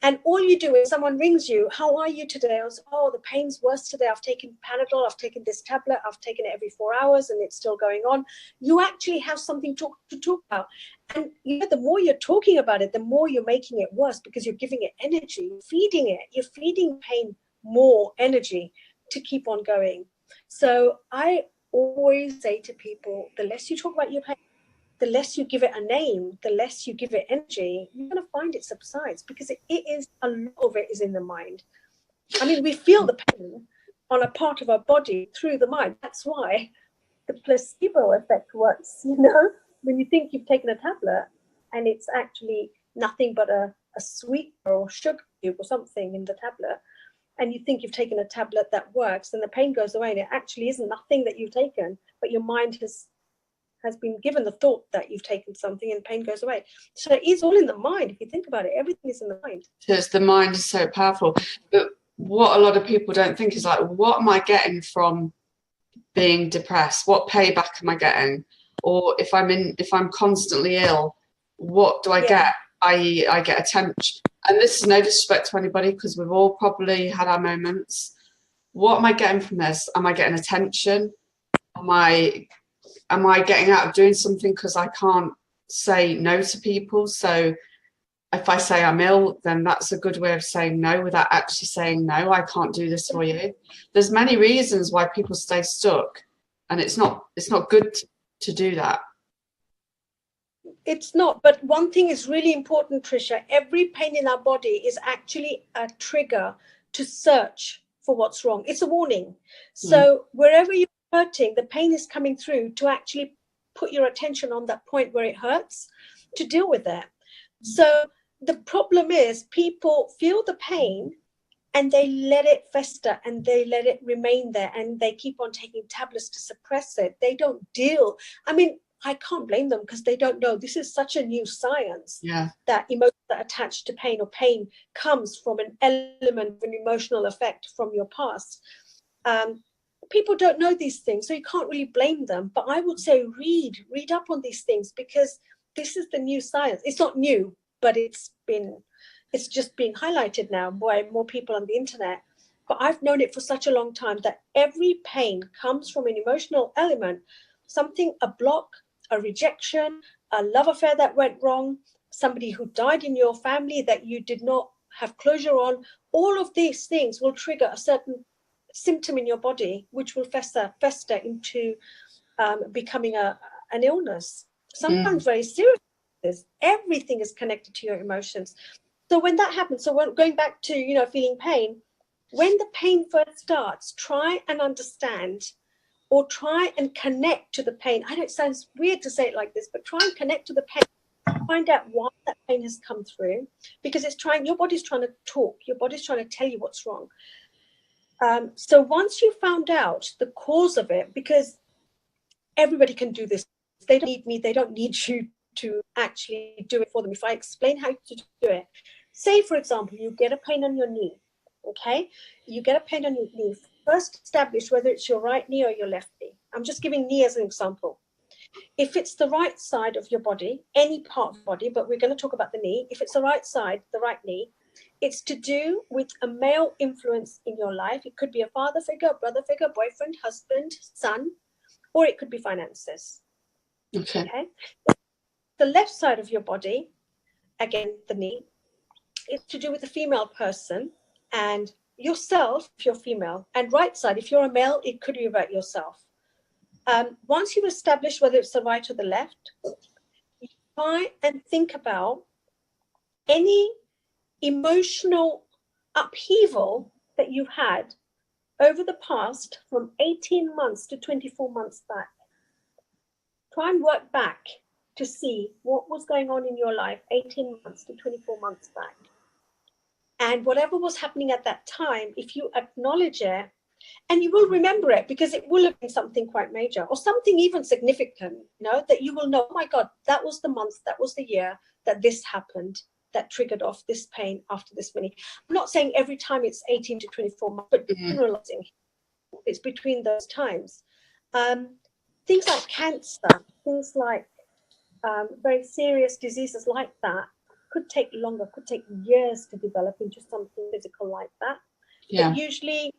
And all you do is someone rings you, how are you today? I was, oh, the pain's worse today. I've taken Panadol, I've taken this tablet, I've taken it every 4 hours and it's still going on. You actually have something to talk about. And the more you're talking about it, the more you're making it worse because you're giving it energy, you're feeding pain more energy to keep on going. So I always say to people, the less you talk about your pain, the less you give it a name, the less you give it energy, you're going to find it subsides because it is, a lot of it is in the mind. I mean, we feel the pain on a part of our body through the mind. That's why the placebo effect works, when you think you've taken a tablet and it's actually nothing but a sweet or sugar cube or something in the tablet, and you think you've taken a tablet that works and the pain goes away, and it actually isn't nothing that you've taken, but your mind has been given the thought that you've taken something and pain goes away. So it is all in the mind. If you think about it, everything is in the mind. Because the mind is so powerful. But what a lot of people don't think is like, what am I getting from being depressed? What payback am I getting? Or if I'm constantly ill, what do I get? I get attention. And this is no disrespect to anybody because we've all probably had our moments. What am I getting from this? Am I getting attention? Am I getting out of doing something because I can't say no to people? So if I say I'm ill, then that's a good way of saying no without actually saying no, I can't do this for you. There's many reasons why people stay stuck, and it's not good to do that. It's not, but one thing is really important, Trisha. Every pain in our body is actually a trigger to search for what's wrong. It's a warning. So wherever you're hurting, the pain is coming through to actually put your attention on that point where it hurts to deal with it. So the problem is people feel the pain and they let it fester and they let it remain there and they keep on taking tablets to suppress it. They don't deal. I mean, I can't blame them because they don't know. This is such a new science that emotions that are attached to pain or pain comes from an element of an emotional effect from your past. People don't know these things, so you can't really blame them. But I would say read up on these things because this is the new science. It's not new, but it's just being highlighted now by more people on the internet. But I've known it for such a long time that every pain comes from an emotional element, something, a block, a rejection, a love affair that went wrong, somebody who died in your family that you did not have closure on. All of these things will trigger a certain symptom in your body, which will fester into becoming an illness, sometimes very serious. Everything is connected to your emotions. So when that happens, going back to, feeling pain, when the pain first starts, try and understand or try and connect to the pain. I know it sounds weird to say it like this, but try and connect to the pain. Find out why that pain has come through, because your body's trying to talk. Your body's trying to tell you what's wrong. So once you found out the cause of it, because everybody can do this, they don't need me, they don't need you to actually do it for them. If I explain how to do it, say, for example, you get a pain on your knee, okay? You get a pain on your knee. First establish whether it's your right knee or your left knee. I'm just giving knee as an example. If it's the right side of your body, any part of the body, but we're going to talk about the knee. If it's the right side, the right knee, it's to do with a male influence in your life. It could be a father figure, brother figure, boyfriend, husband, son, or it could be finances. Okay. The left side of your body, again, the knee, it's to do with a female person and yourself if you're female, and right side if you're a male, it could be about yourself. Once you've established whether it's the right or the left, you try and think about any emotional upheaval that you've had over the past from 18 months to 24 months back. Try and work back to see what was going on in your life 18 months to 24 months back. And whatever was happening at that time, if you acknowledge it, and you will remember it because it will have been something quite major or something even significant, you know, that you will know, oh my God, that was the month, that was the year that this happened, that triggered off this pain after this many. I'm not saying every time it's 18 to 24 months, but generalizing, it's between those times. Things like cancer, things like very serious diseases like that could take longer, could take years to develop into something physical like that. Yeah. But usually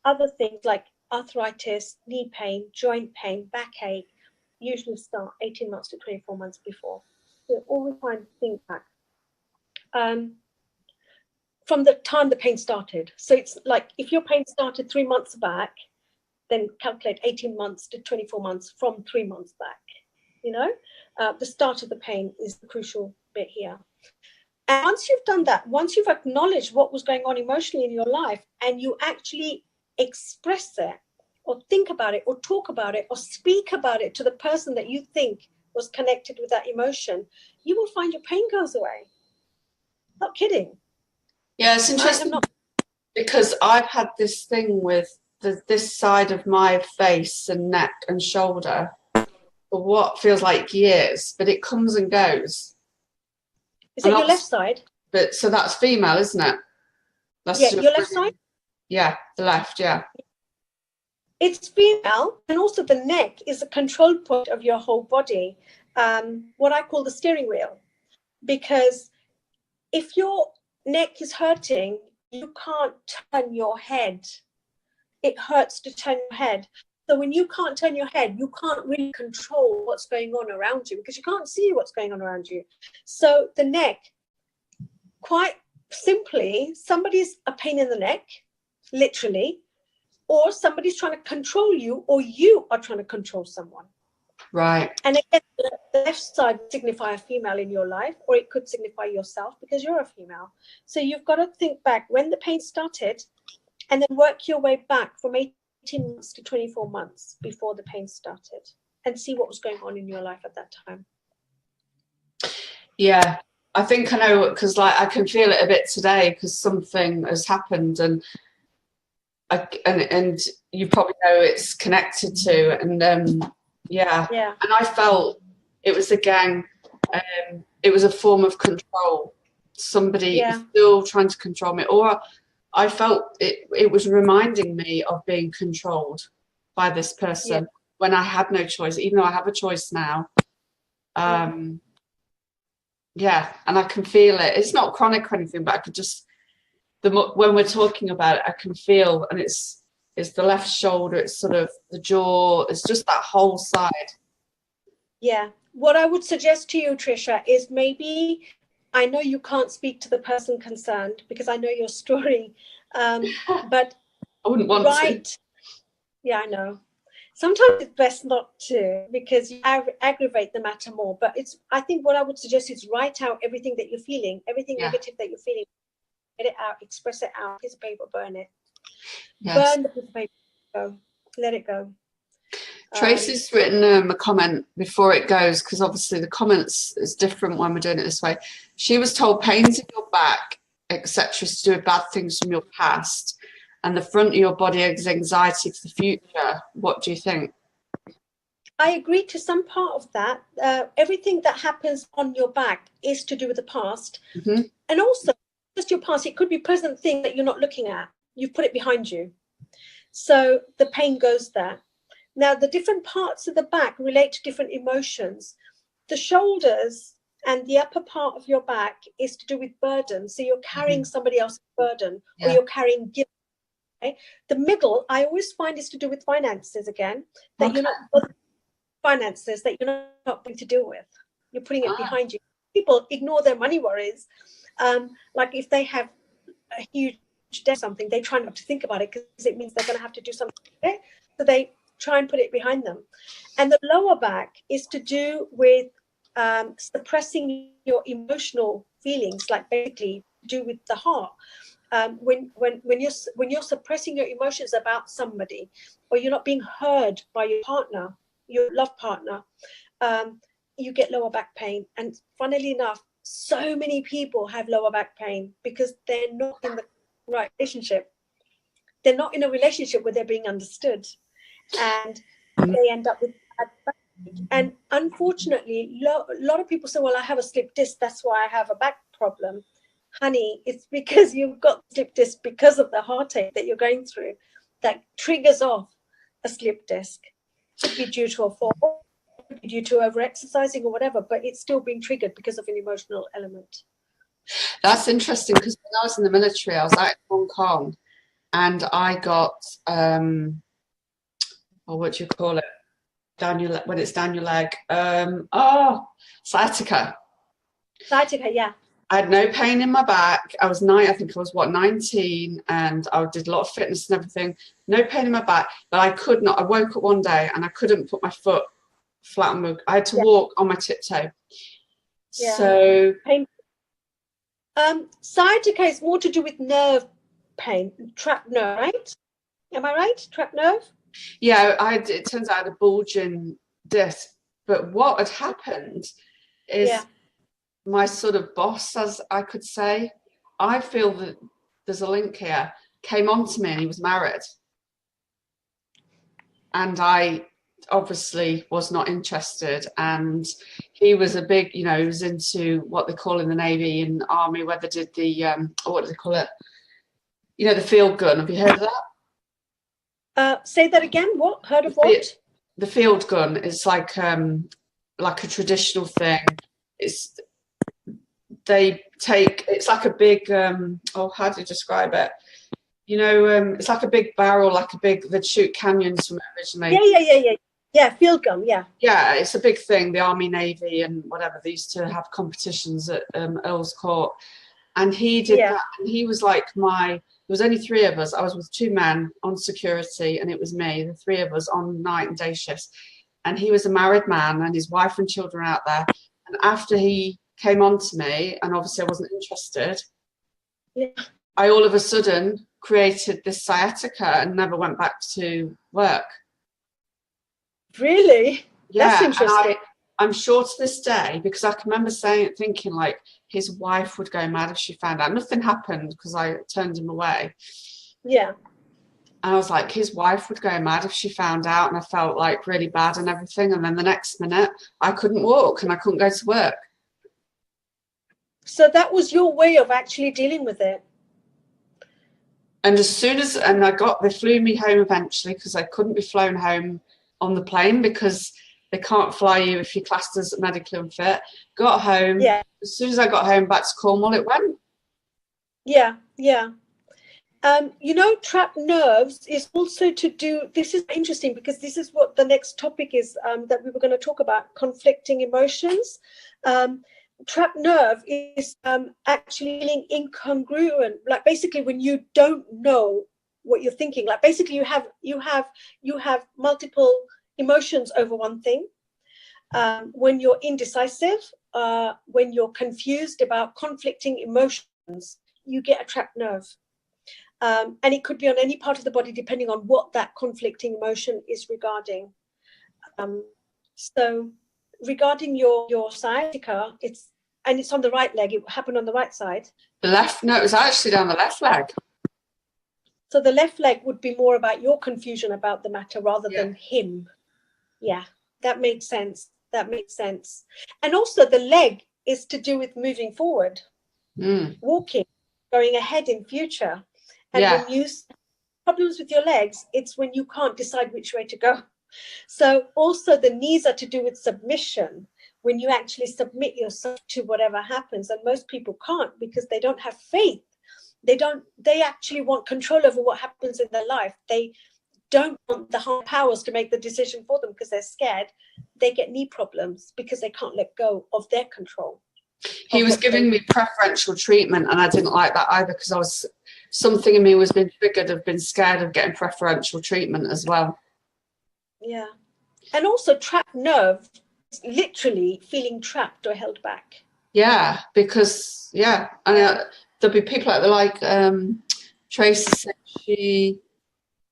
other things like arthritis, knee pain, joint pain, backache, usually start 18 months to 24 months before. So always try and think back from the time the pain started. So it's like if your pain started 3 months back, then calculate 18 months to 24 months from 3 months back. You know, the start of the pain is the crucial bit here. And once you've done that, once you've acknowledged what was going on emotionally in your life, and you actually express it or think about it or talk about it or speak about it to the person that you think was connected with that emotion, you will find your pain goes away. Not kidding. Yeah, it's interesting because I've had this thing with this side of my face and neck and shoulder for what feels like years, but it comes and goes. Is it your left side? But so that's female, isn't it? That's yeah, your left side? Yeah, the left, yeah. It's female, and also the neck is a control point of your whole body, what I call the steering wheel. Because if your neck is hurting, you can't turn your head. It hurts to turn your head. So when you can't turn your head, you can't really control what's going on around you because you can't see what's going on around you. So the neck, quite simply, somebody's a pain in the neck, literally, or somebody's trying to control you, or you are trying to control someone. Right. And again, the left side would signify a female in your life, or it could signify yourself because you're a female. So you've got to think back when the pain started and then work your way back from 18 months to 24 months before the pain started and see what was going on in your life at that time. Yeah, I think I know because like I can feel it a bit today because something has happened and you probably know it's connected to and yeah, and I felt it was again it was a form of control. Somebody still trying to control me, or I felt it was reminding me of being controlled by this person when I had no choice, even though I have a choice now. Yeah, and I can feel it. It's not chronic or anything, but I could just when we're talking about it, I can feel, and it's the left shoulder, it's sort of the jaw, it's just that whole side. Yeah. What I would suggest to you, Trisha, is maybe, I know you can't speak to the person concerned because I know your story, but I wouldn't want to. Yeah, I know. Sometimes it's best not to because you aggravate the matter more. But I think what I would suggest is write out everything that you're feeling, everything negative that you're feeling. Get it out, express it out, piece of paper, burn it. Burn the piece of paper, go. Let it go. Tracy's written a comment before it goes, because obviously the comments is different when we're doing it this way. She was told pains in your back, etc., to do with bad things from your past, and the front of your body is anxiety for the future. What do you think? I agree to some part of that. Everything that happens on your back is to do with the past. And also, just your past, it could be present thing that you're not looking at. You put it behind you. So the pain goes there. Now, the different parts of the back relate to different emotions. The shoulders and the upper part of your back is to do with burden. So you're carrying somebody else's burden or you're carrying guilt. Okay? The middle, I always find, is to do with finances again, that you're not finances that you're not going to deal with. You're putting it behind you. People ignore their money worries. Like if they have a huge something, they try not to think about it because it means they're going to have to do something. So they try and put it behind them. And the lower back is to do with suppressing your emotional feelings, like basically do with the heart. When you're suppressing your emotions about somebody, or you're not being heard by your partner, your love partner, you get lower back pain. And funnily enough, so many people have lower back pain because they're not in the right relationship. They're not in a relationship where they're being understood, and they end up with bad back. And unfortunately, a lot of people say, well, I have a slip disc, that's why I have a back problem. Honey, it's because you've got slip disc because of the heartache that you're going through that triggers off a slip disc. It could be due to a fall, it could be due to over-exercising or whatever, but it's still being triggered because of an emotional element. That's interesting, because when I was in the military, I was out in Hong Kong, and I got, what do you call it? When it's down your leg. Sciatica. Sciatica, yeah. I had no pain in my back. I was 19, and I did a lot of fitness and everything. No pain in my back, but I could not. I woke up one day and I couldn't put my foot flat on the. I had to walk on my tiptoe. Yeah. So pain. Sciatica is more to do with nerve pain, trapped nerve, right? Am I right? Trapped nerve? Yeah, it turns out I had a bulging disc. But what had happened is my sort of boss, as I could say, I feel that there's a link here, came on to me, and he was married. And I obviously was not interested. And he was a big, he was into what they call in the Navy and Army, where they did the, what do they call it? The field gun. Have you heard of that? Say that again. What? Heard of what? The field gun is like a traditional thing. It's like a big, how do you describe it? It's like a big barrel, they'd shoot canyons from it originally. Yeah, field gun, yeah. Yeah, it's a big thing, the Army, Navy and whatever. They used to have competitions at Earl's Court. And he did that, and he was like there was only three of us. I was with two men on security, and it was me, the three of us on night and day shifts. And he was a married man, and his wife and children out there. And after he came on to me, and obviously I wasn't interested, I all of a sudden created this sciatica and never went back to work. Really? Yeah. That's interesting. And I'm sure to this day, because I can remember thinking like his wife would go mad if she found out. Nothing happened because I turned him away. Yeah. And I was like, his wife would go mad if she found out, and I felt like really bad and everything. And then the next minute I couldn't walk and I couldn't go to work. So that was your way of actually dealing with it. And they flew me home eventually, because I couldn't be flown home on the plane because they can't fly you if you're classed as medically unfit. Got home. Yeah. As soon as I got home back to Cornwall, it went. Yeah. Trapped nerves is also to do, this is interesting because this is what the next topic is that we were going to talk about, conflicting emotions. Trapped nerve is actually feeling incongruent, like basically when you don't know what you're thinking, like basically you have multiple emotions over one thing. When you're indecisive, when you're confused about conflicting emotions, you get a trapped nerve. And it could be on any part of the body depending on what that conflicting emotion is regarding. So regarding your sciatica, it's on the right leg. It happened on the right side. It was actually down the left leg. So the left leg would be more about your confusion about the matter rather than him. Yeah, that makes sense. And also the leg is to do with moving forward, walking, going ahead in future. And when you problems with your legs, it's when you can't decide which way to go. So also the knees are to do with submission, when you actually submit yourself to whatever happens. And most people can't because they don't have faith. They actually want control over what happens in their life. They don't want the higher powers to make the decision for them because they're scared. They get knee problems because they can't let go of their control. He was giving me preferential treatment, and I didn't like that either, because something in me was being triggered of being scared of getting preferential treatment as well. Yeah. And also trapped nerve, literally feeling trapped or held back. Yeah, because and there'll be people like Tracy said she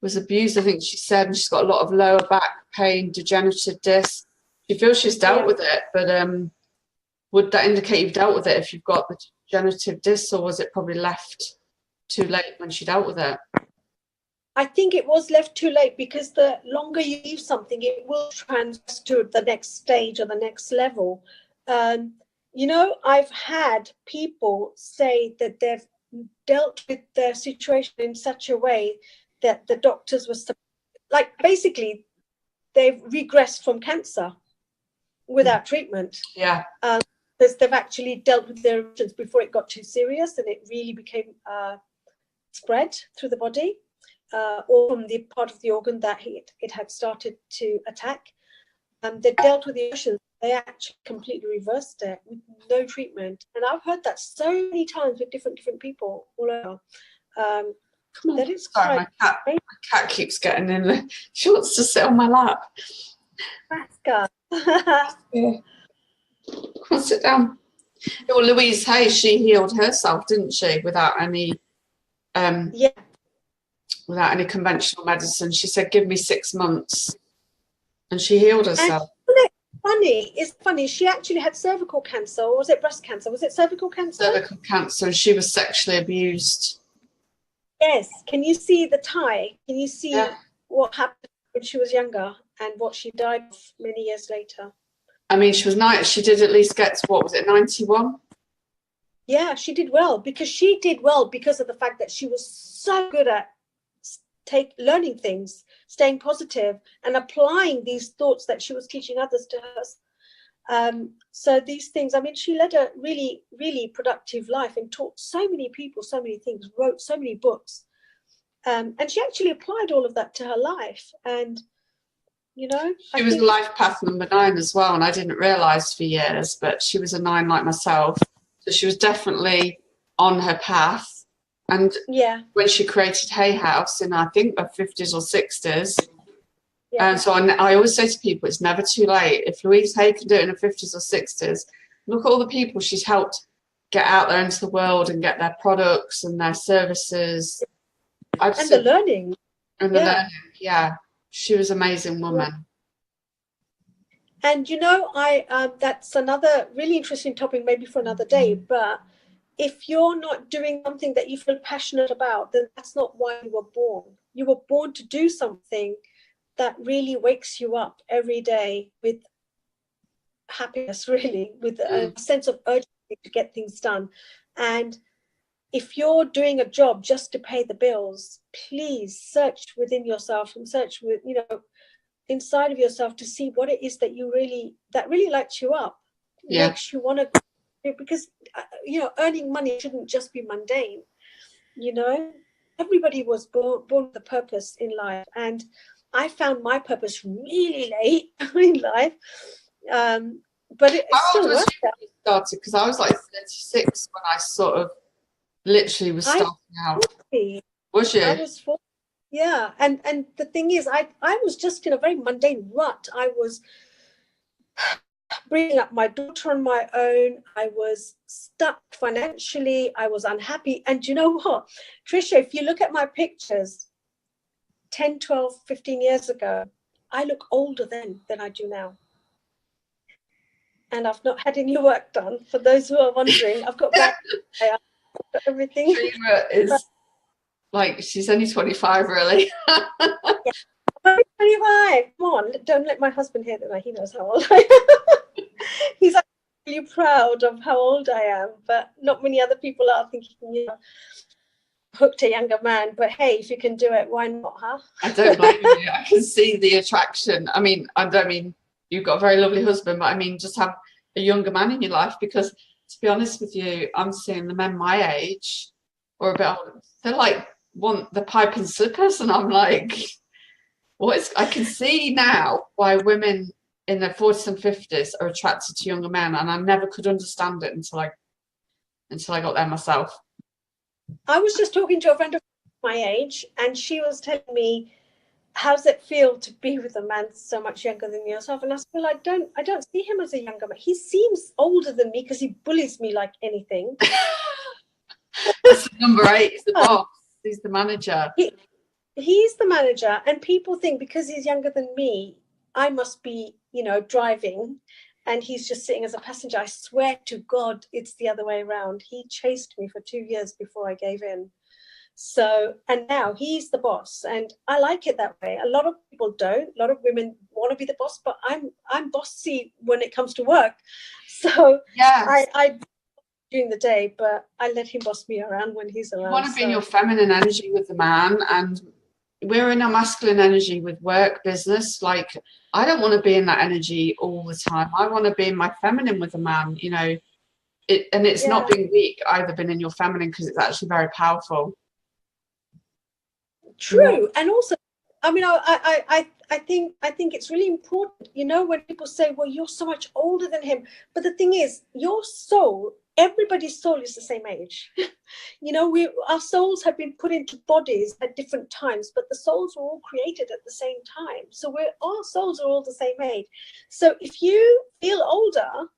was abused, I think she said, and she's got a lot of lower back pain, degenerative disc. She feels she's dealt with it, but would that indicate you've dealt with it if you've got the degenerative disc, or was it probably left too late when she dealt with it? I think it was left too late, because the longer you leave something, it will transfer to the next stage or the next level. You know, I've had people say that they've dealt with their situation in such a way that the doctors were like, basically, they've regressed from cancer without treatment. Yeah. Because they've actually dealt with their emotions before it got too serious and it really became spread through the body, or from the part of the organ that it had started to attack. They dealt with the emotions. They actually completely reversed it with no treatment. And I've heard that so many times with different people all over. That is sorry, my cat keeps getting in there. She wants to sit on my lap. Pascal. Yeah. Come on, sit down. Well, Louise Hay, she healed herself, didn't she, without any without any conventional medicine. She said, give me 6 months, and she healed herself. It's funny, she actually had cervical cancer, or was it breast cancer? Was it cervical cancer? Cervical cancer, and she was sexually abused. Yes. Can you see the tie? Can you see what happened when she was younger and what she died of many years later? I mean, she was nice. She did at least get to, what was it, 91? Yeah, she did well, because of the fact that she was so good at learning things, staying positive, and applying these thoughts that she was teaching others to her. So these things, I mean, she led a really, really productive life and taught so many people so many things, wrote so many books. And she actually applied all of that to her life. And, you know, she was life path number 9 as well. And I didn't realise for years, but she was a 9 like myself. So she was definitely on her path. And when she created Hay House in, I think, her 50s or 60s, and so I always say to people, it's never too late. If Louise Hay can do it in her 50s or 60s, look at all the people she's helped get out there into the world and get their products and their services. And the learning. And the learning, she was an amazing woman. And, you know, that's another really interesting topic, maybe for another day, but if you're not doing something that you feel passionate about, then that's not why you were born. You were born to do something that really wakes you up every day with happiness, really, with a sense of urgency to get things done. And if you're doing a job just to pay the bills, please search within yourself and search with, you know, inside of yourself to see what it is that really lights you up, makes you want to, because, you know, earning money shouldn't just be mundane. You know, everybody was born with a purpose in life. And I found my purpose really late in life. But it still worked out. Started, because I was like 36 when I sort of literally was starting out. Was you? I was 40. Yeah. And the thing is, I was just in a very mundane rut. I was bringing up my daughter on my own. I was stuck financially. I was unhappy. And you know what, Trisha, if you look at my pictures 10, 12, 15 years ago, I look older then than I do now. And I've not had any work done. For those who are wondering, I've got back, I've got everything. Catrima is like, she's only 25, really. Yeah. 25. Come on, don't let my husband hear that. He knows how old I am. He's actually proud of how old I am, but not many other people are thinking, you know, hooked a younger man. But hey, if you can do it, why not, huh? I don't blame you. I can see the attraction. I mean, I don't mean you've got a very lovely husband, but I mean, just have a younger man in your life, because to be honest with you, I'm seeing the men my age or a bit older, they're like, want the pipe and slippers, and I'm like, I can see now why women in their 40s and 50s are attracted to younger men, and I never could understand it until I got there myself. I was just talking to a friend of my age, and she was telling me, how's it feel to be with a man so much younger than yourself? And I said, well, I don't see him as a younger man. He seems older than me because he bullies me like anything. That's number 8. He's the boss. He's the manager. He's the manager, and people think because he's younger than me, I must be, driving, and he's just sitting as a passenger. I swear to God, it's the other way around. He chased me for 2 years before I gave in. So, and now he's the boss, and I like it that way. A lot of people don't. A lot of women want to be the boss, but I'm bossy when it comes to work. So yes. I during the day, but I let him boss me around when he's around. You want to be in your feminine energy with the man, and we're in our masculine energy with work, business. Like, I don't want to be in that energy all the time. I want to be in my feminine with a man, and it's not being weak either, being in your feminine, because it's actually very powerful. True. And also, I mean, I think it's really important, when people say, well, you're so much older than him. But the thing is, your soul, everybody's soul is the same age. Our souls have been put into bodies at different times, but the souls were all created at the same time. So our souls are all the same age. So if you feel older,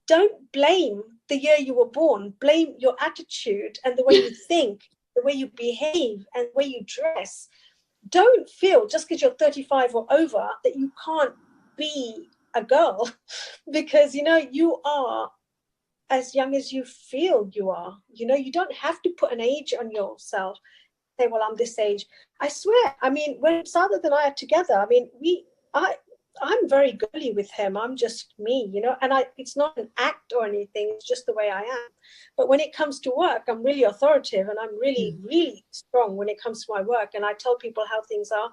don't blame the year you were born. Blame your attitude and the way you think, the way you behave, and the way you dress. Don't feel just because you're 35 or over that you can't be a girl, because you are as young as you feel you are. You don't have to put an age on yourself. Say, well, I'm this age. I swear, I mean, when Sadat and I are together, I mean, I'm very girly with him. I'm just me, and it's not an act or anything. It's just the way I am. But when it comes to work, I'm really authoritative, and I'm really, really strong when it comes to my work. And I tell people how things are.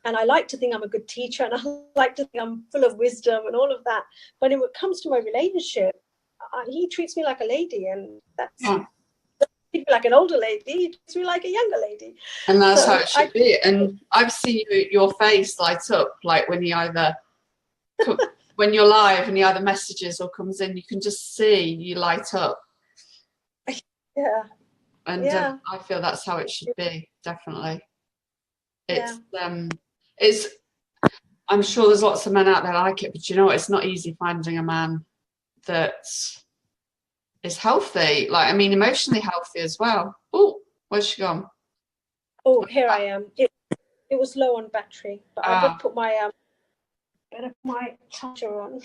And I like to think I'm a good teacher, and I like to think I'm full of wisdom and all of that. But when it comes to my relationship, he treats me like a lady, and that's like an older lady. He treats me like a younger lady. And that's how it should be. And I've seen your face light up, like when when you're live and he either messages or comes in, you can just see you light up. Yeah. And I feel that's how it should be, definitely. It's I'm sure there's lots of men out there like it, but it's not easy finding a man that is healthy, like, I mean, emotionally healthy as well. Oh, where's she gone? Oh, here I am. It was low on battery, but I did put my charger on.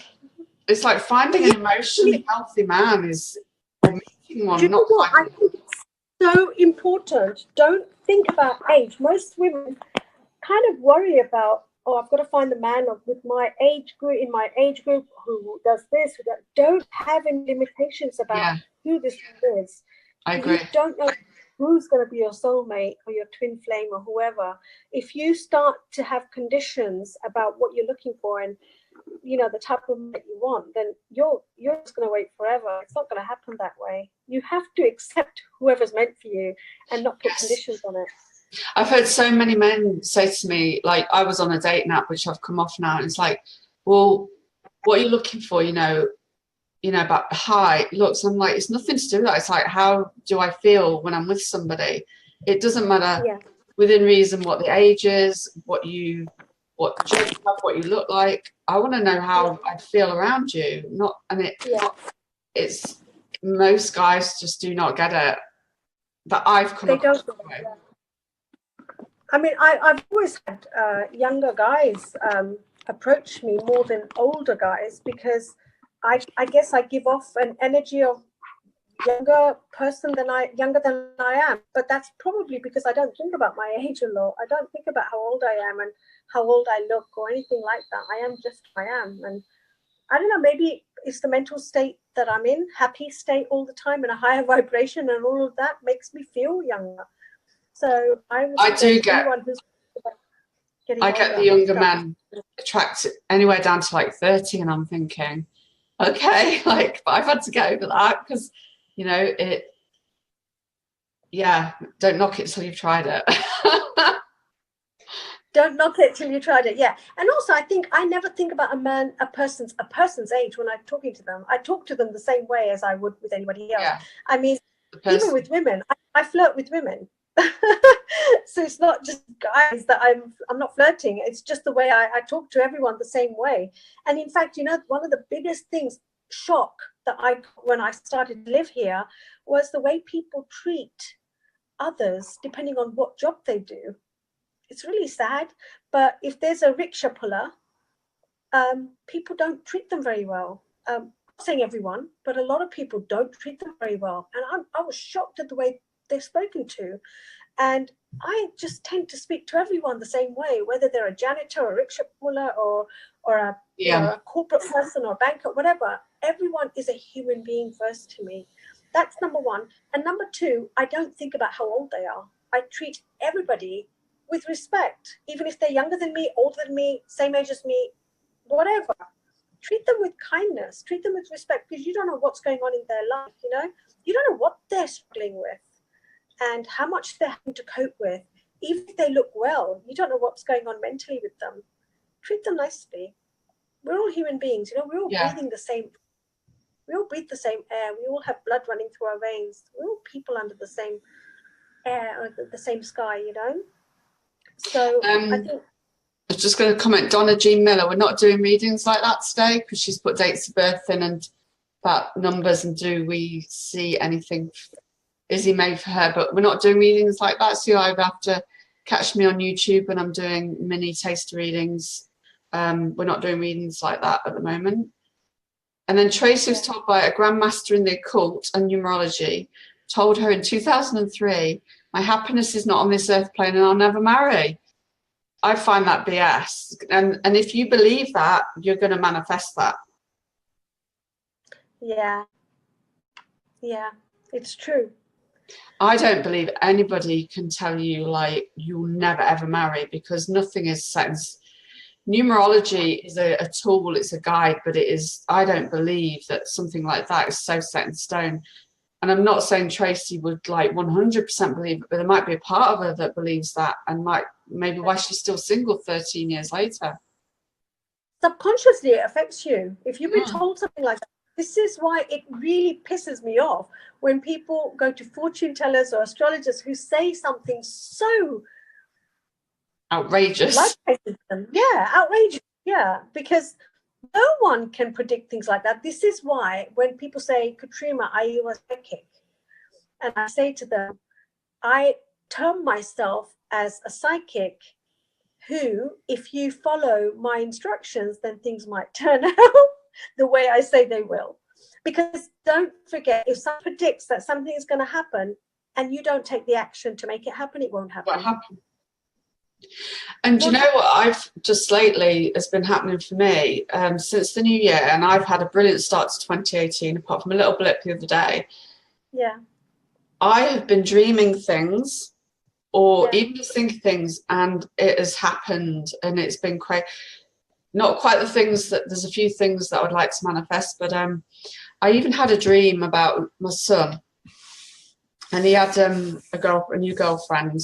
It's like finding an emotionally healthy man is meeting one. I think it's so important. Don't think about age. Most women kind of worry about, I've got to find the man with my age group, in my age group, who does this, who does. Don't have any limitations about who this is. I agree. You don't know who's going to be your soulmate or your twin flame or whoever. If you start to have conditions about what you're looking for and the type of man you want, then you're just going to wait forever. It's not going to happen that way. You have to accept whoever's meant for you and not put conditions on it. I've heard so many men say to me, like, I was on a dating app, which I've come off now, and it's like, well, what are you looking for? About height, looks. I'm like, it's nothing to do with that. It's like, how do I feel when I'm with somebody? It doesn't matter within reason what the age is, what job you have, what you look like. I want to know how I'd feel around you. It's most guys just do not get it. But I've come across that way. I mean, I've always had younger guys approach me more than older guys, because I guess I give off an energy of younger than I am. But that's probably because I don't think about my age a lot. I don't think about how old I am and how old I look or anything like that. I am just who I am. And I don't know, maybe it's the mental state that I'm in, happy state all the time, and a higher vibration, and all of that makes me feel younger. So I get the younger men attracted anywhere down to like 30, and I'm thinking, okay, but I've had to get over that, because don't knock it till you've tried it. Don't knock it till you tried it. Yeah. And also, I think I never think about a person's age when I'm talking to them. I talk to them the same way as I would with anybody else. I mean, the Even person. with women, I flirt with women. So it's not just guys that I'm not flirting. It's just the way I talk to everyone the same way. And in fact, one of the biggest things, shock, that I got when I started to live here was the way people treat others depending on what job they do. It's really sad. But if there's a rickshaw puller, people don't treat them very well. I'm not saying everyone, but a lot of people don't treat them very well. And I was shocked at the way they're spoken to. And I just tend to speak to everyone the same way, whether they're a janitor or a rickshaw puller or a, a corporate person or a banker, whatever. Everyone is a human being first to me. That's number one. And number two, I don't think about how old they are. I treat everybody with respect, even if they're younger than me, older than me, same age as me, whatever. Treat them with kindness, treat them with respect, because you don't know what's going on in their life, You don't know what they're struggling with and how much they're having to cope with. Even if they look well, you don't know what's going on mentally with them. Treat them nicely. We're all human beings, we're all breathing the same. We all breathe the same air. We all have blood running through our veins. We're all people under the same air, or the same sky, So I think. I was just going to comment, Donna Jean Miller, we're not doing readings like that today because she's put dates of birth in and about numbers and do we see anything Izzy made for her, but we're not doing readings like that, so you either have to catch me on YouTube when I'm doing mini taster readings. We're not doing readings like that at the moment. And then Tracy was told by a grandmaster in the occult and numerology, told her in 2003, my happiness is not on this earth plane and I'll never marry. I find that BS. And if you believe that, you're going to manifest that. Yeah, it's true. I don't believe anybody can tell you, like, you'll never, ever marry, because nothing is set in. Numerology is a tool, it's a guide, but I don't believe that something like that is so set in stone. And I'm not saying Tracy would like 100% believe it, but there might be a part of her that believes that, and maybe why she's still single 13 years later. Subconsciously, it affects you. If you've been told something like that, this is why it really pisses me off when people go to fortune tellers or astrologers who say something so outrageous. Yeah, outrageous. Yeah, because no one can predict things like that. This is why when people say, Catrima, are you a psychic? And I say to them, I term myself as a psychic who, if you follow my instructions, then things might turn out the way I say they will. Because don't forget, if someone predicts that something is going to happen and you don't take the action to make it happen, it won't happen. What happened? And you know what I've just lately has been happening for me since the new year, and I've had a brilliant start to 2018, apart from a little blip the other day. Yeah. I have been dreaming things or even just thinking things, and it has happened, and it's been not quite the things that, there's a few things that I would like to manifest, but I even had a dream about my son, and he had a new girlfriend.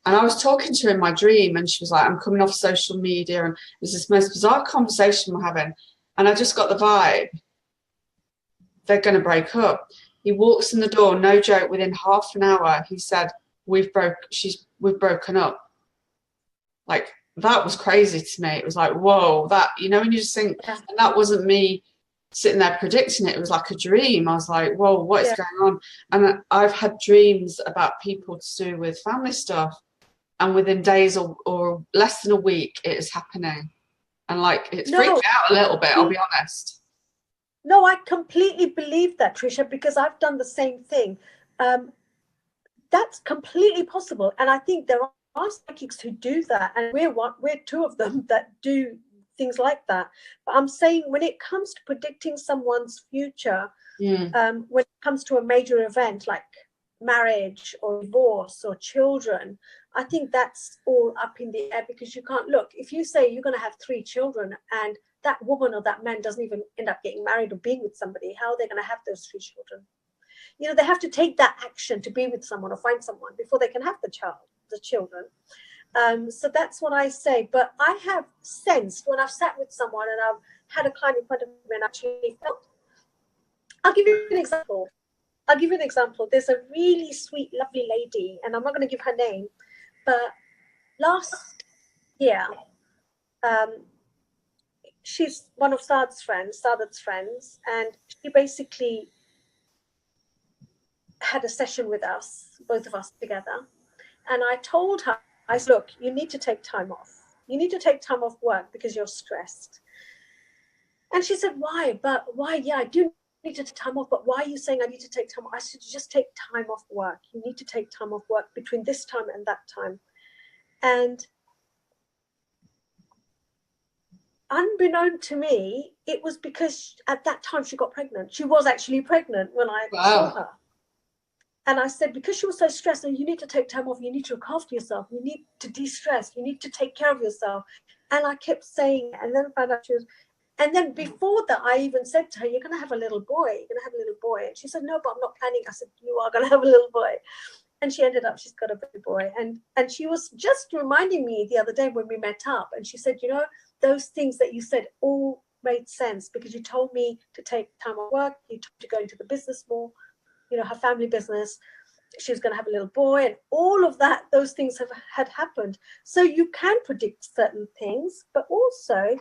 And I was talking to her in my dream, and she was like, I'm coming off social media, and it was this most bizarre conversation we're having. And I just got the vibe, they're going to break up. He walks in the door, no joke, within half an hour, he said, we've broken up. Like, that was crazy to me. It was like, whoa, that, when you just think, and that wasn't me sitting there predicting it. It was like a dream. I was like, whoa, what is going on? And I've had dreams about people to do with family stuff. And within days or less than a week, it is happening. And like, it's freaked me out a little bit, I'll be honest. No, I completely believe that, Trisha, because I've done the same thing. That's completely possible. And I think there are psychics who do that. And we're two of them that do things like that. But I'm saying when it comes to predicting someone's future, when it comes to a major event like marriage or divorce or children, I think that's all up in the air, because you can't look. If you say you're going to have 3 children and that woman or that man doesn't even end up getting married or being with somebody, how are they going to have those 3 children? They have to take that action to be with someone or find someone before they can have the children. So that's what I say. But I have sensed when I've sat with someone and I've had a client in front of me and actually felt. I'll give you an example. I'll give you an example. There's a really sweet, lovely lady, and I'm not going to give her name, but last year, she's one of Sadat's friends, and she basically had a session with us, both of us together. And I told her, I said, look, you need to take time off. You need to take time off work because you're stressed. And she said, why? But why? Yeah, I do need to take time off, but why are you saying I need to take time off? I said, just take time off work. You need to take time off work between this time and that time. And unbeknown to me, it was because at that time she got pregnant. She was actually pregnant when I saw her. And I said, because she was so stressed, and you need to take time off, you need to look after yourself, you need to de-stress, you need to take care of yourself. And I kept saying, and then found out she was, and then before that, I even said to her, you're going to have a little boy, you're going to have a little boy. And she said, no, but I'm not planning. I said, you are going to have a little boy. And she ended up, she's got a baby boy. And she was just reminding me the other day when we met up, and she said, you know, those things that you said all made sense because you told me to take time off work, you told me to go into the business more, you know, her family business, she was going to have a little boy, and all of that, those things had happened. So you can predict certain things, but also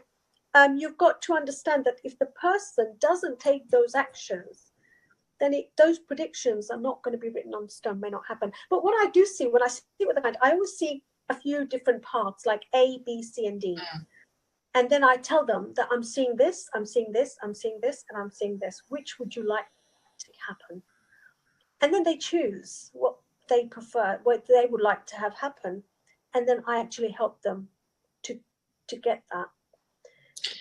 you've got to understand that if the person doesn't take those actions, then those predictions are not going to be written on stone, may not happen. But what I do see when I sit with a client, I always see a few different parts like A, B, C, and D. And then I tell them that I'm seeing this, I'm seeing this, I'm seeing this, and I'm seeing this. Which would you like to happen? And then they choose what they prefer, what they would like to have happen. And then I actually help them to get that.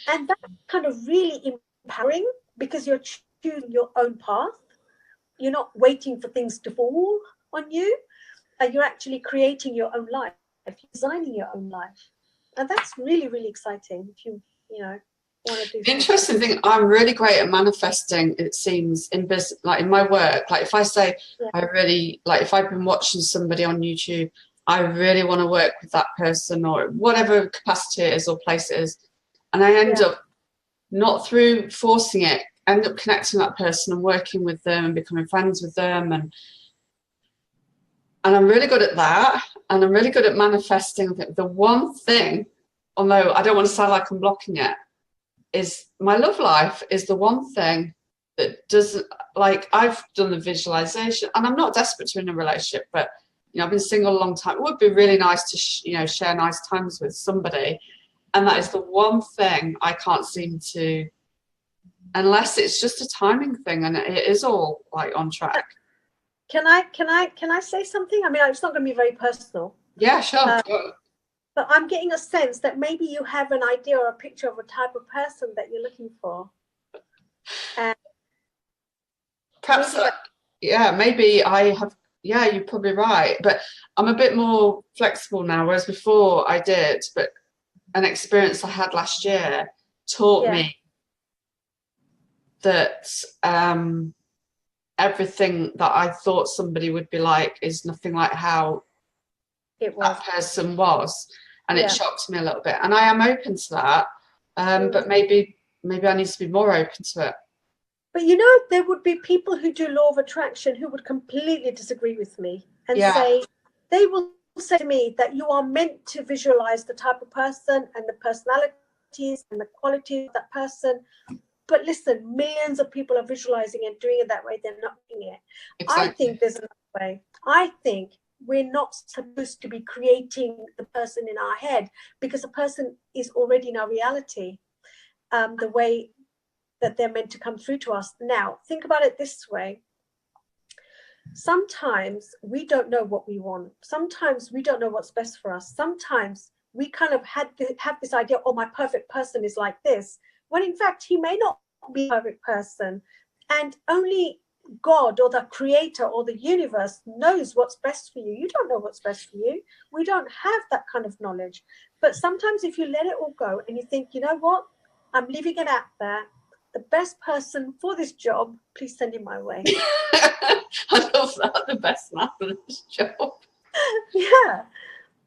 And that's kind of really empowering because you're choosing your own path. You're not waiting for things to fall on you. You're actually creating your own life, designing your own life. And that's really, really exciting if you know, want to do The interesting thing, I'm really great at manifesting, it seems, in business, like in my work. Like if I say, I really, like if I've been watching somebody on YouTube, I really want to work with that person or whatever capacity it is or place it is. And I end up, not through forcing it, end up connecting that person and working with them and becoming friends with them. And I'm really good at that. And I'm really good at manifesting. The one thing, although I don't want to sound like I'm blocking it, is my love life is the one thing that doesn't, like I've done the visualization and I'm not desperate to be in a relationship, but you know, I've been single a long time. It would be really nice to, you know, share nice times with somebody. And that is the one thing I can't seem to, unless it's just a timing thing and it is all like on track. Can I say something? I mean, it's not going to be very personal. Yeah, sure. But I'm getting a sense that maybe you have an idea or a picture of a type of person that you're looking for. And perhaps, maybe I have, yeah, you're probably right. But I'm a bit more flexible now, whereas before I did. But an experience I had last year taught me that everything that I thought somebody would be like is nothing like how that person was. And it shocked me a little bit. And I am open to that. But maybe I need to be more open to it. But you know, there would be people who do law of attraction who would completely disagree with me and say, they will say to me that you are meant to visualize the type of person and the personalities and the quality of that person. But listen, millions of people are visualizing and doing it that way. They're not doing it. Exactly. I think there's another way. I think we're not supposed to be creating the person in our head because the person is already in our reality, the way that they're meant to come through to us. Now, think about it this way. Sometimes we don't know what we want. Sometimes we don't know what's best for us. Sometimes we kind of have this idea, oh, my perfect person is like this, when in fact he may not be a perfect person. And only God or the creator or the universe knows what's best for you. You don't know what's best for you. We don't have that kind of knowledge. But sometimes if you let it all go and you think, you know what, I'm leaving it out there. The best person for this job, please send him my way. I love that. The best man for this job. Yeah,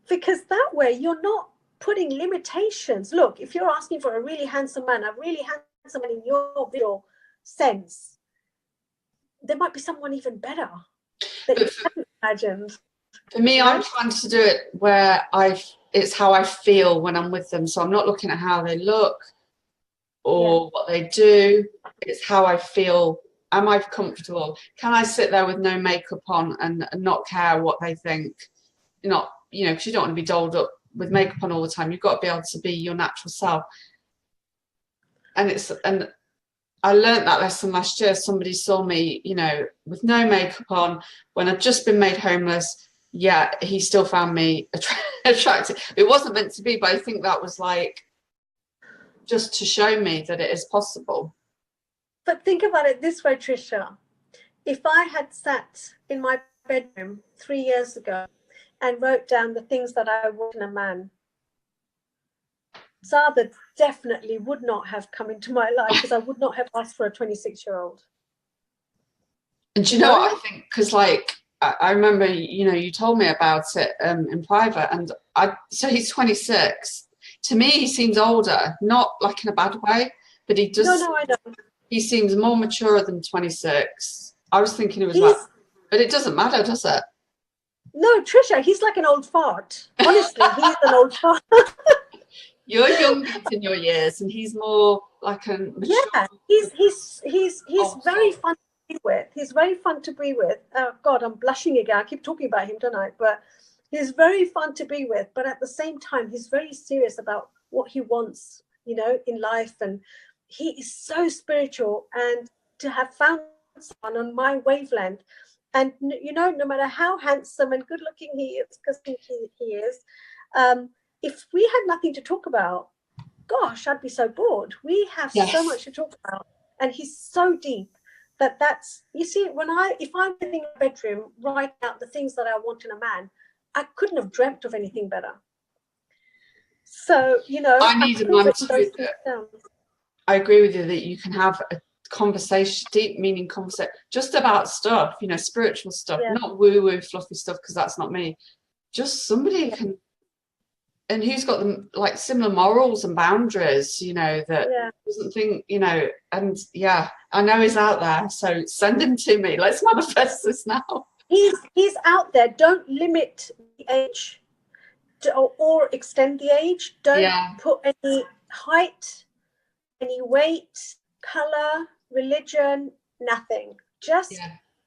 because that way you're not putting limitations. Look, if you're asking for a really handsome man in your visual sense, there might be someone even better that you haven't imagined. For me, I'm trying to do it where it's how I feel when I'm with them. So I'm not looking at how they look or what they do. It's how I feel. Am I comfortable? Can I sit there with no makeup on and not care what they think? Not, because you don't want to be dolled up with makeup on all the time. You've got to be able to be your natural self. And I learned that lesson last year. Somebody saw me, with no makeup on when I'd just been made homeless. Yeah, he still found me attractive. It wasn't meant to be, but I think that was like just to show me that it is possible. But think about it this way, Trisha. If I had sat in my bedroom 3 years ago and wrote down the things that I want in a man, Zada definitely would not have come into my life, because I would not have asked for a 26-year-old. And do you know what I think? Because I remember, you told me about it in private, and so he's 26. To me, he seems older, not like in a bad way, but he just, no, I know. He seems more mature than 26. I was thinking it was but it doesn't matter, does it? No, Trisha, he's like an old fart. Honestly, he's an old fart. You're younger in your years, and he's more like a mature. Yeah, he's very fun to be with. He's very fun to be with. Oh God, I'm blushing again. I keep talking about him, don't I? But he's very fun to be with. But at the same time, he's very serious about what he wants, in life. And he is so spiritual. And to have found someone on my wavelength, and no matter how handsome and good looking he is, because he is, if we had nothing to talk about, gosh, I'd be so bored. We have so much to talk about, and he's so deep that's, you see, if I'm sitting in a bedroom writing out the things that I want in a man, I couldn't have dreamt of anything better. So, I need a man too. I agree with you that you can have a conversation, deep meaning conversation, just about stuff, spiritual stuff, not woo-woo fluffy stuff, because that's not me. Just somebody who can, and who's got them like similar morals and boundaries, that doesn't think, and I know he's out there, so send him to me. Let's manifest this now. He's out there. Don't limit the age or extend the age. Don't put any height, any weight, color, religion, nothing. Just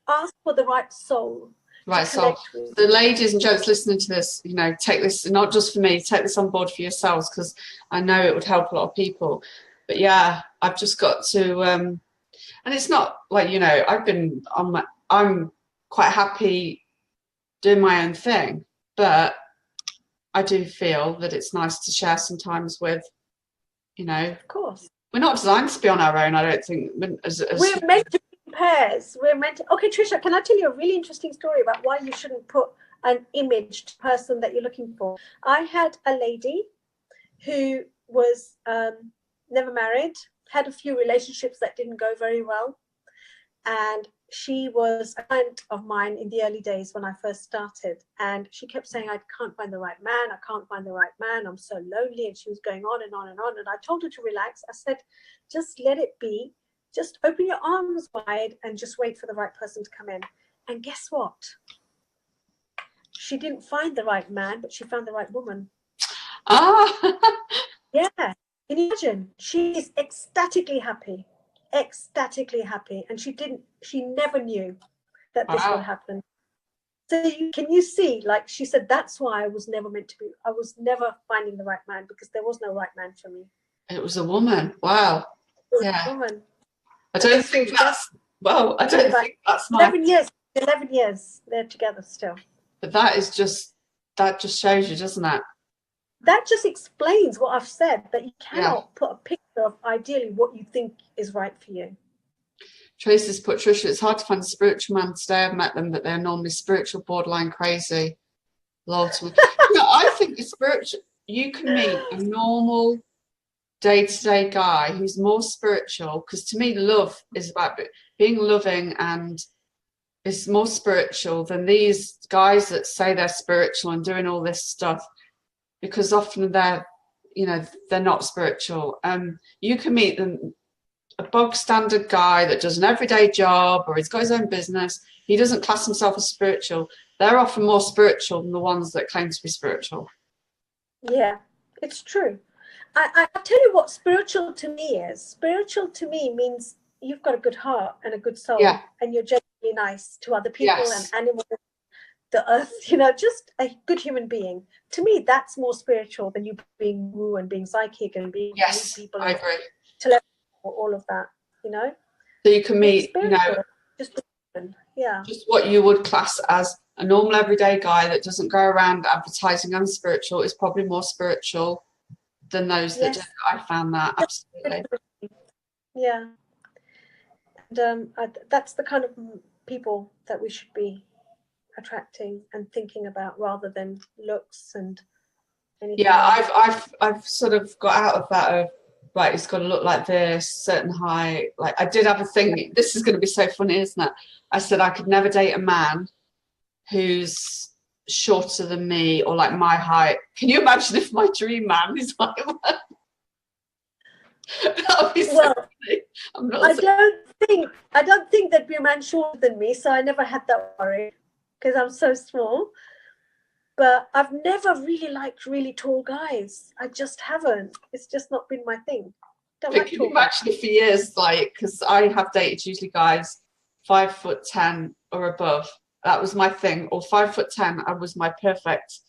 ask for the right soul. Right, so the ladies and gents listening to this, take this, not just for me, take this on board for yourselves, because I know it would help a lot of people. But I've just got to, and it's not like, I'm quite happy doing my own thing, but I do feel that it's nice to share sometimes with, Of course. We're not designed to be on our own, I don't think. We're meant to be in pairs. Okay, Trisha, can I tell you a really interesting story about why you shouldn't put an imaged person that you're looking for? I had a lady who was never married, had a few relationships that didn't go very well, and she was a client of mine in the early days when I first started, and she kept saying, I can't find the right man, I'm so lonely, and she was going on and on and on, and I told her to relax. I said, just let it be, just open your arms wide and just wait for the right person to come in. And guess what? She didn't find the right man, but she found the right woman. Yeah, can you imagine? She is ecstatically happy, and she never knew that this would happen. So can you see, like she said, that's why I was never finding the right man, because there was no right man for me. It was a woman. Wow. It was a woman. I don't think that's 11 years they're together still. But that just shows you, doesn't it? That just explains what I've said, that you cannot put a picture of ideally what you think is right for you. Tracy's put, Trisha, it's hard to find a spiritual man today. I've met them, but they're normally spiritual, borderline crazy. I think it's spiritual. You can meet a normal day-to-day guy who's more spiritual, because to me love is about being loving, and is more spiritual than these guys that say they're spiritual and doing all this stuff, because often they're not spiritual. You can meet them a bog standard guy that does an everyday job, or he's got his own business, he doesn't class himself as spiritual. They're often more spiritual than the ones that claim to be spiritual. Yeah, it's true. I tell you what spiritual to me is. Spiritual to me means you've got a good heart and a good soul, Yeah. and you're genuinely nice to other people Yes. and animals, the earth, just a good human being. To me, that's more spiritual than you being woo and being psychic and being Yes, people I and agree. telepathy, all of that, So you can meet, just yeah, just what you would class as a normal everyday guy that doesn't go around advertising unspiritual is probably more spiritual than those that do. I found that absolutely. Yeah, and that's the kind of people that we should be attracting and thinking about, rather than looks and anything. Yeah, I've sort of got out of that of, right, it's got to look like this, certain height. Like I did have a thing, this is going to be so funny, isn't it? I said I could never date a man who's shorter than me or like my height. Can you imagine if my dream man is like that? That would be so funny. I don't think there'd be a man shorter than me, so I never had that worry because I'm so small. But I've never really liked really tall guys. I just haven't. It's just not been my thing. Can you imagine if he is like, because I have dated usually guys 5'10" or above. That was my thing. Or 5'10", I was my perfect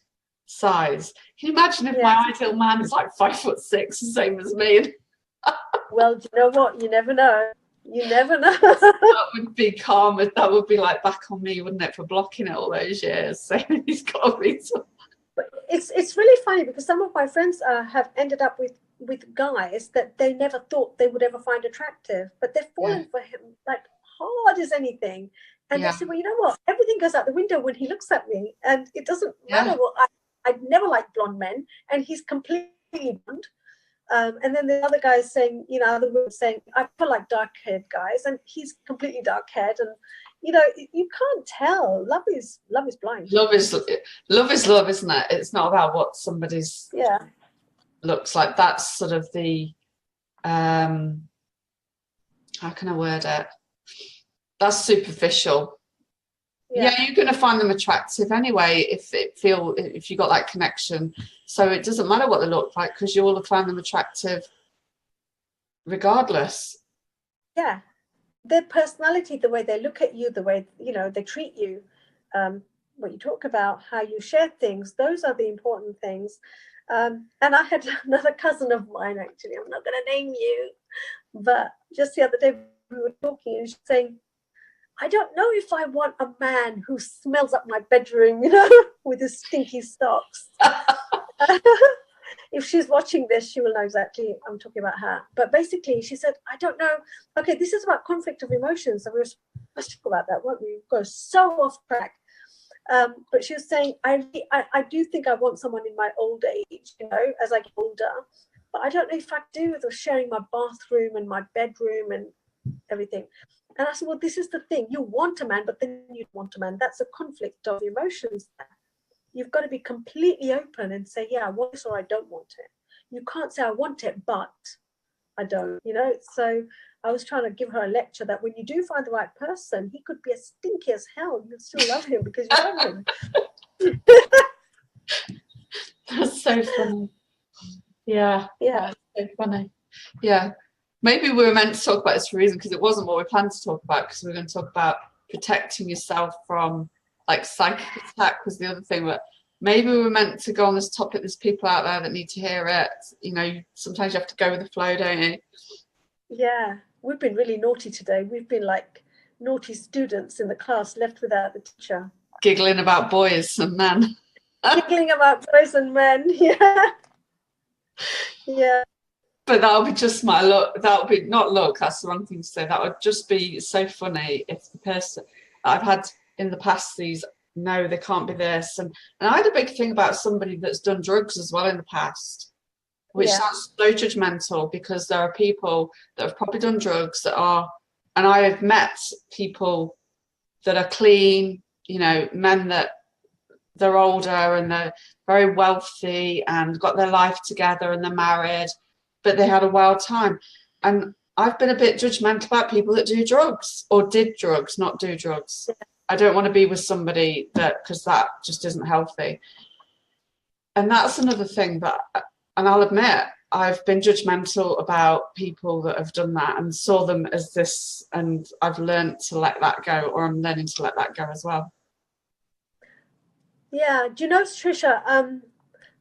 size. Can you imagine if my ideal man is like 5'6", the same as me? Well, do you know what? You never know. You never know. That would be karma. That would be like back on me, wouldn't it, for blocking it all those years? So he's got to be. But it's really funny because some of my friends have ended up with guys that they never thought they would ever find attractive, but they've fallen for him like hard as anything. And they say, well, you know what? Everything goes out the window when he looks at me, and it doesn't matter what. I never liked blonde men, and he's completely blonde. And then the other guys saying, other women saying, I feel like dark-haired guys, and he's completely dark-haired, and you can't tell. Love is blind. Love is love, isn't it? It's not about what somebody's looks like. That's sort of the how can I word it? That's superficial. Yeah, you're going to find them attractive anyway if you got that connection. So it doesn't matter what they look like because you will find them attractive regardless. Yeah, their personality, the way they look at you, the way they treat you, what you talk about, how you share things, those are the important things. And I had another cousin of mine, actually, I'm not going to name you, but just the other day we were talking and she's saying, I don't know if I want a man who smells up my bedroom, with his stinky socks. If she's watching this, she will know exactly I'm talking about her. But basically, she said, I don't know. Okay, this is about conflict of emotions. And we were supposed to talk about that, won't we? Go so off track. But she was saying, I do think I want someone in my old age, as I get older. But I don't know if I do with sharing my bathroom and my bedroom and everything. And I said, well, this is the thing. You want a man, but then you want a man. That's a conflict of emotions. You've got to be completely open and say, yeah, I want this or I don't want it. You can't say I want it, but I don't, So I was trying to give her a lecture that when you do find the right person, he could be as stinky as hell. You'll still love him because you love him. That's so funny. Yeah. Yeah. That's so funny. Yeah. Maybe we were meant to talk about this for a reason because it wasn't what we planned to talk about because we were going to talk about protecting yourself from like psychic attack was the other thing, but maybe we were meant to go on this topic. There's people out there that need to hear it. Sometimes you have to go with the flow, don't you? Yeah, we've been really naughty today. We've been like naughty students in the class left without the teacher. Giggling about boys and men. Giggling about boys and men, yeah. Yeah. But that would be just my look. That would be not look. That's the wrong thing to say. That would just be so funny if the person I've had in the past no, they can't be this. And I had a big thing about somebody that's done drugs as well in the past, which sounds so judgmental because there are people that have probably done drugs and I have met people that are clean, men that they're older and they're very wealthy and got their life together and they're married, but they had a wild time. And I've been a bit judgmental about people that do drugs or did drugs, not do drugs. I don't want to be with somebody because that just isn't healthy. And that's another thing and I'll admit, I've been judgmental about people that have done that and saw them as this, and I've learned to let that go, or I'm learning to let that go as well. Yeah, do you know, Trisha,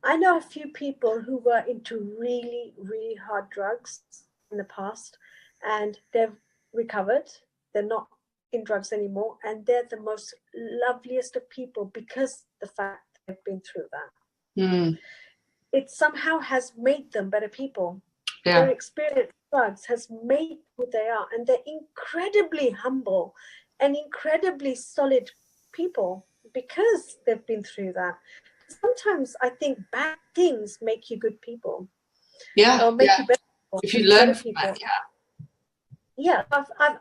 I know a few people who were into really, really hard drugs in the past, and they've recovered. They're not in drugs anymore, and they're the most loveliest of people because the fact they've been through that. Mm. It somehow has made them better people. Yeah. Their experience with drugs has made who they are, and they're incredibly humble and incredibly solid people because they've been through that. Sometimes I think bad things make you good people. Yeah. Or make you better people. If you learn from people. it, Yeah,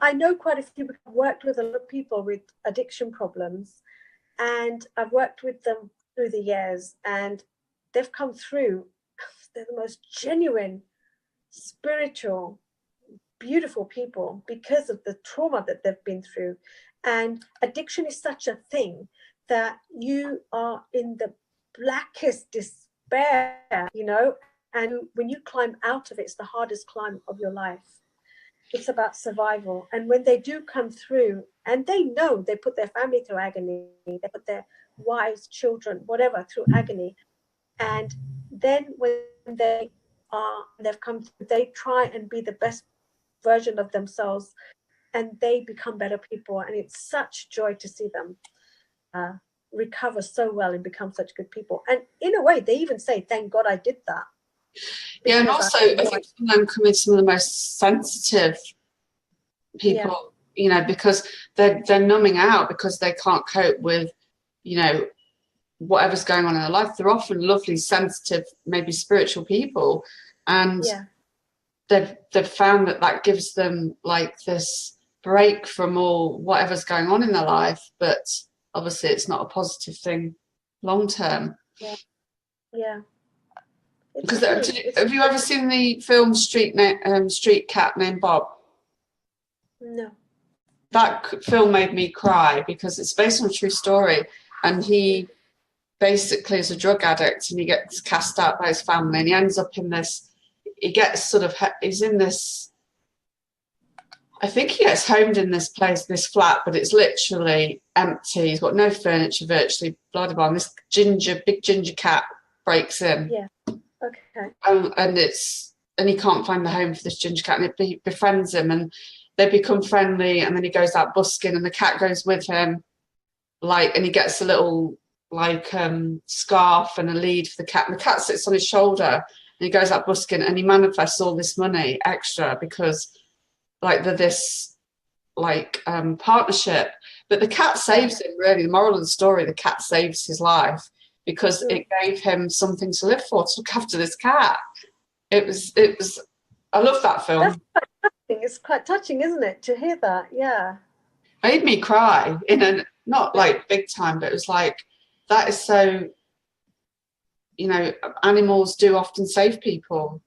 I know quite a few. I've worked with a lot of people with addiction problems, and I've worked with them through the years, and they've come through. They're the most genuine, spiritual, beautiful people because of the trauma that they've been through. And addiction is such a thing that you are in the blackest despair, you know, and when you climb out of it, it's the hardest climb of your life. It's about survival. And when they do come through, and they know they put their family through agony, they put their wives, children, whatever, through agony. And then when they've come through, they try and be the best version of themselves, and they become better people. And it's such joy to see them recover so well and become such good people. And in a way, they even say, thank God I did that. Yeah, and also I think some of them come in some of the most sensitive people, you know, because they're numbing out because they can't cope with, you know, whatever's going on in their life. They're often lovely, sensitive, maybe spiritual people, and they've found that gives them like this break from all whatever's going on in their life, but obviously it's not a positive thing long term. Yeah. Because have you ever seen the film Street Cat Named Bob? No. That film made me cry because it's based on a true story, and he basically is a drug addict and he gets cast out by his family, and he ends up in this, he's in this, I think he gets homed in this place, this flat, but it's literally empty. He's got no furniture virtually, blah, blah, blah. And this big ginger cat breaks in. Yeah. Okay. And he can't find the home for this ginger cat, and it befriends him, and they become friendly, and then he goes out busking, and the cat goes with him, and he gets a little scarf and a lead for the cat, and the cat sits on his shoulder, and he goes out busking, and he manifests all this money extra because they're this partnership. But the cat saves him, really. The moral of the story, the cat saves his life because it gave him something to live for, to look after this cat. It was I love that film. That's quite touching. It's quite touching, isn't it, to hear that? Yeah. Made me cry not big time, but it was that is so, you know, animals do often save people.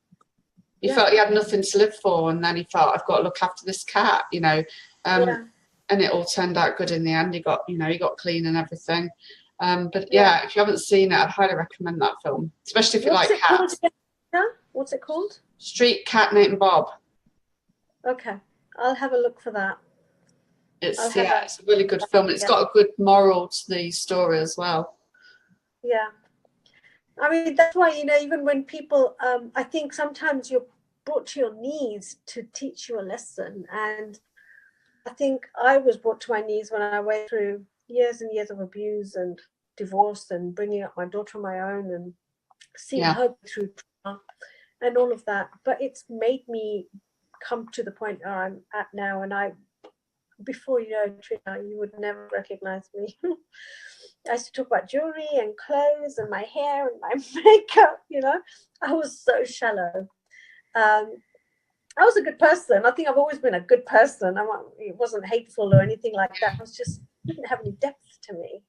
He felt he had nothing to live for, and then he felt, I've got to look after this cat, you know. And it all turned out good in the end. He got clean and everything. But if you haven't seen it, I'd highly recommend that film, especially if you like cats. What's it called? Street Cat Named Bob. Okay, I'll have a look for that. It's a really good film. It's got a good moral to the story as well. Yeah. I mean, that's why, you know, even when people, I think sometimes you're brought to your knees to teach you a lesson. And I think I was brought to my knees when I went through years and years of abuse and divorce and bringing up my daughter on my own and seeing her through trauma and all of that. But it's made me come to the point where I'm at now. And before, you know, Trisha, you would never recognize me. I used to talk about jewelry and clothes and my hair and my makeup, you know. I was so shallow. I was a good person. I think I've always been a good person. It wasn't hateful or anything like that. It was just, didn't have any depth to me.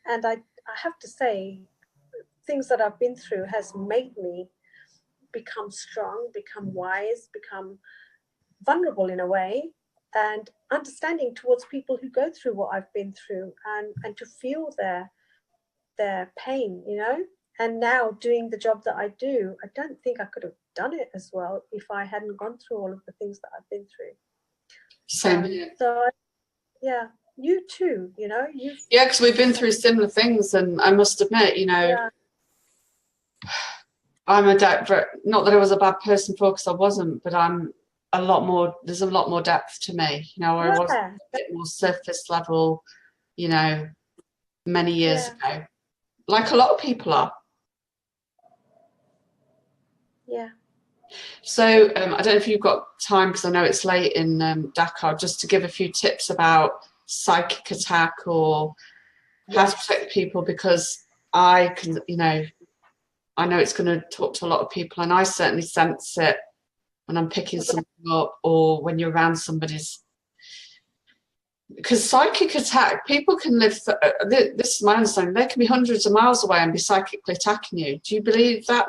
And I have to say, things that I've been through has made me become strong, become wise, become vulnerable in a way, and understanding towards people who go through what I've been through, and to feel their pain, you know. And now doing the job that I do, I don't think I could have done it as well if I hadn't gone through all of the things that I've been through. Same here. Yeah, you too, you know. Yeah, because we've been through similar things, and I must admit, you know, yeah. I'm a depth, not that I was a bad person before, because I wasn't, but I'm a lot more, there's a lot more depth to me. You know, I was a bit more surface level, you know, many years ago, like a lot of people are. Yeah. So I don't know if you've got time, because I know it's late in Dakar, just to give a few tips about psychic attack or how to protect people, because I can, you know, I know it's going to talk to a lot of people, and I certainly sense it when I'm picking something up, or when you're around somebody's. Because psychic attack, people can live, this is my understanding, they can be hundreds of miles away and be psychically attacking you. Do you believe that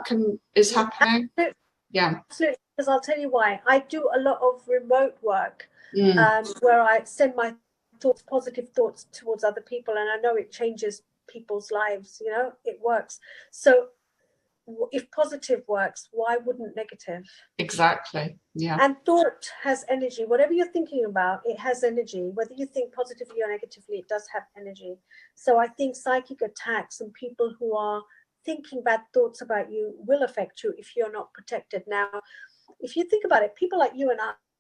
is happening? Absolutely. Yeah. Absolutely, because I'll tell you why. I do a lot of remote work where I send my thoughts, positive thoughts towards other people, and I know it changes people's lives, you know, it works. So if positive works, why wouldn't negative? Exactly. Yeah. And thought has energy. Whatever you're thinking about, it has energy. Whether you think positively or negatively, it does have energy. So I think psychic attacks and people who are thinking bad thoughts about you will affect you if you're not protected. Now, if you think about it, people like you and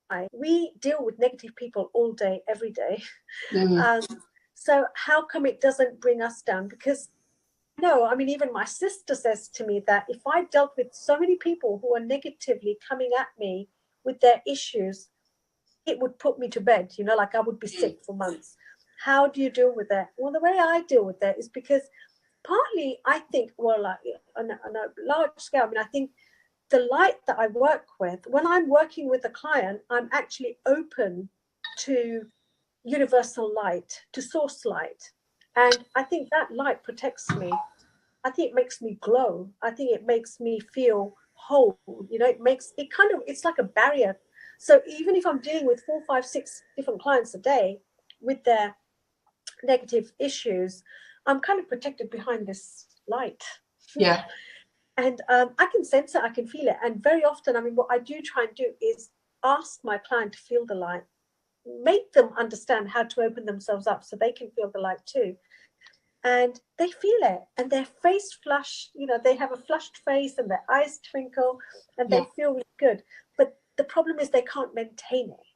I, we deal with negative people all day, every day. So how come it doesn't bring us down? Because no, I mean, even my sister says to me that if I dealt with so many people who are negatively coming at me with their issues, it would put me to bed, you know, like I would be sick for months. How do you deal with that? Well, the way I deal with that is because partly I think, well, like on a large scale, I mean, I think the light that I work with, when I'm working with a client, I'm actually open to universal light, to source light. And I think that light protects me. I think it makes me glow. I think it makes me feel whole. You know, it's like a barrier. So even if I'm dealing with 4, 5, 6 different clients a day with their negative issues, I'm kind of protected behind this light. Yeah. And I can sense it, I can feel it. And very often, I mean, what I do try and do is ask my client to feel the light, make them understand how to open themselves up so they can feel the light too. And they feel it, and their face flush, you know, they have a flushed face and their eyes twinkle and they feel really good. But the problem is they can't maintain it.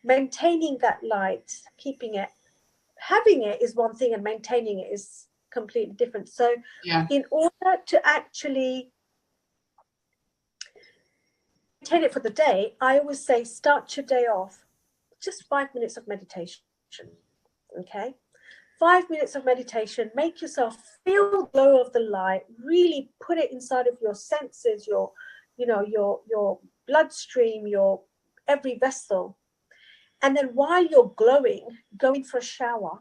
Maintaining that light, keeping it, having it is one thing, and maintaining it is completely different. So in order to actually maintain it for the day, I always say start your day off just 5 minutes of meditation. Okay, 5 minutes of meditation, make yourself feel the glow of the light, really put it inside of your senses, your bloodstream, your every vessel. And then while you're glowing, go in for a shower.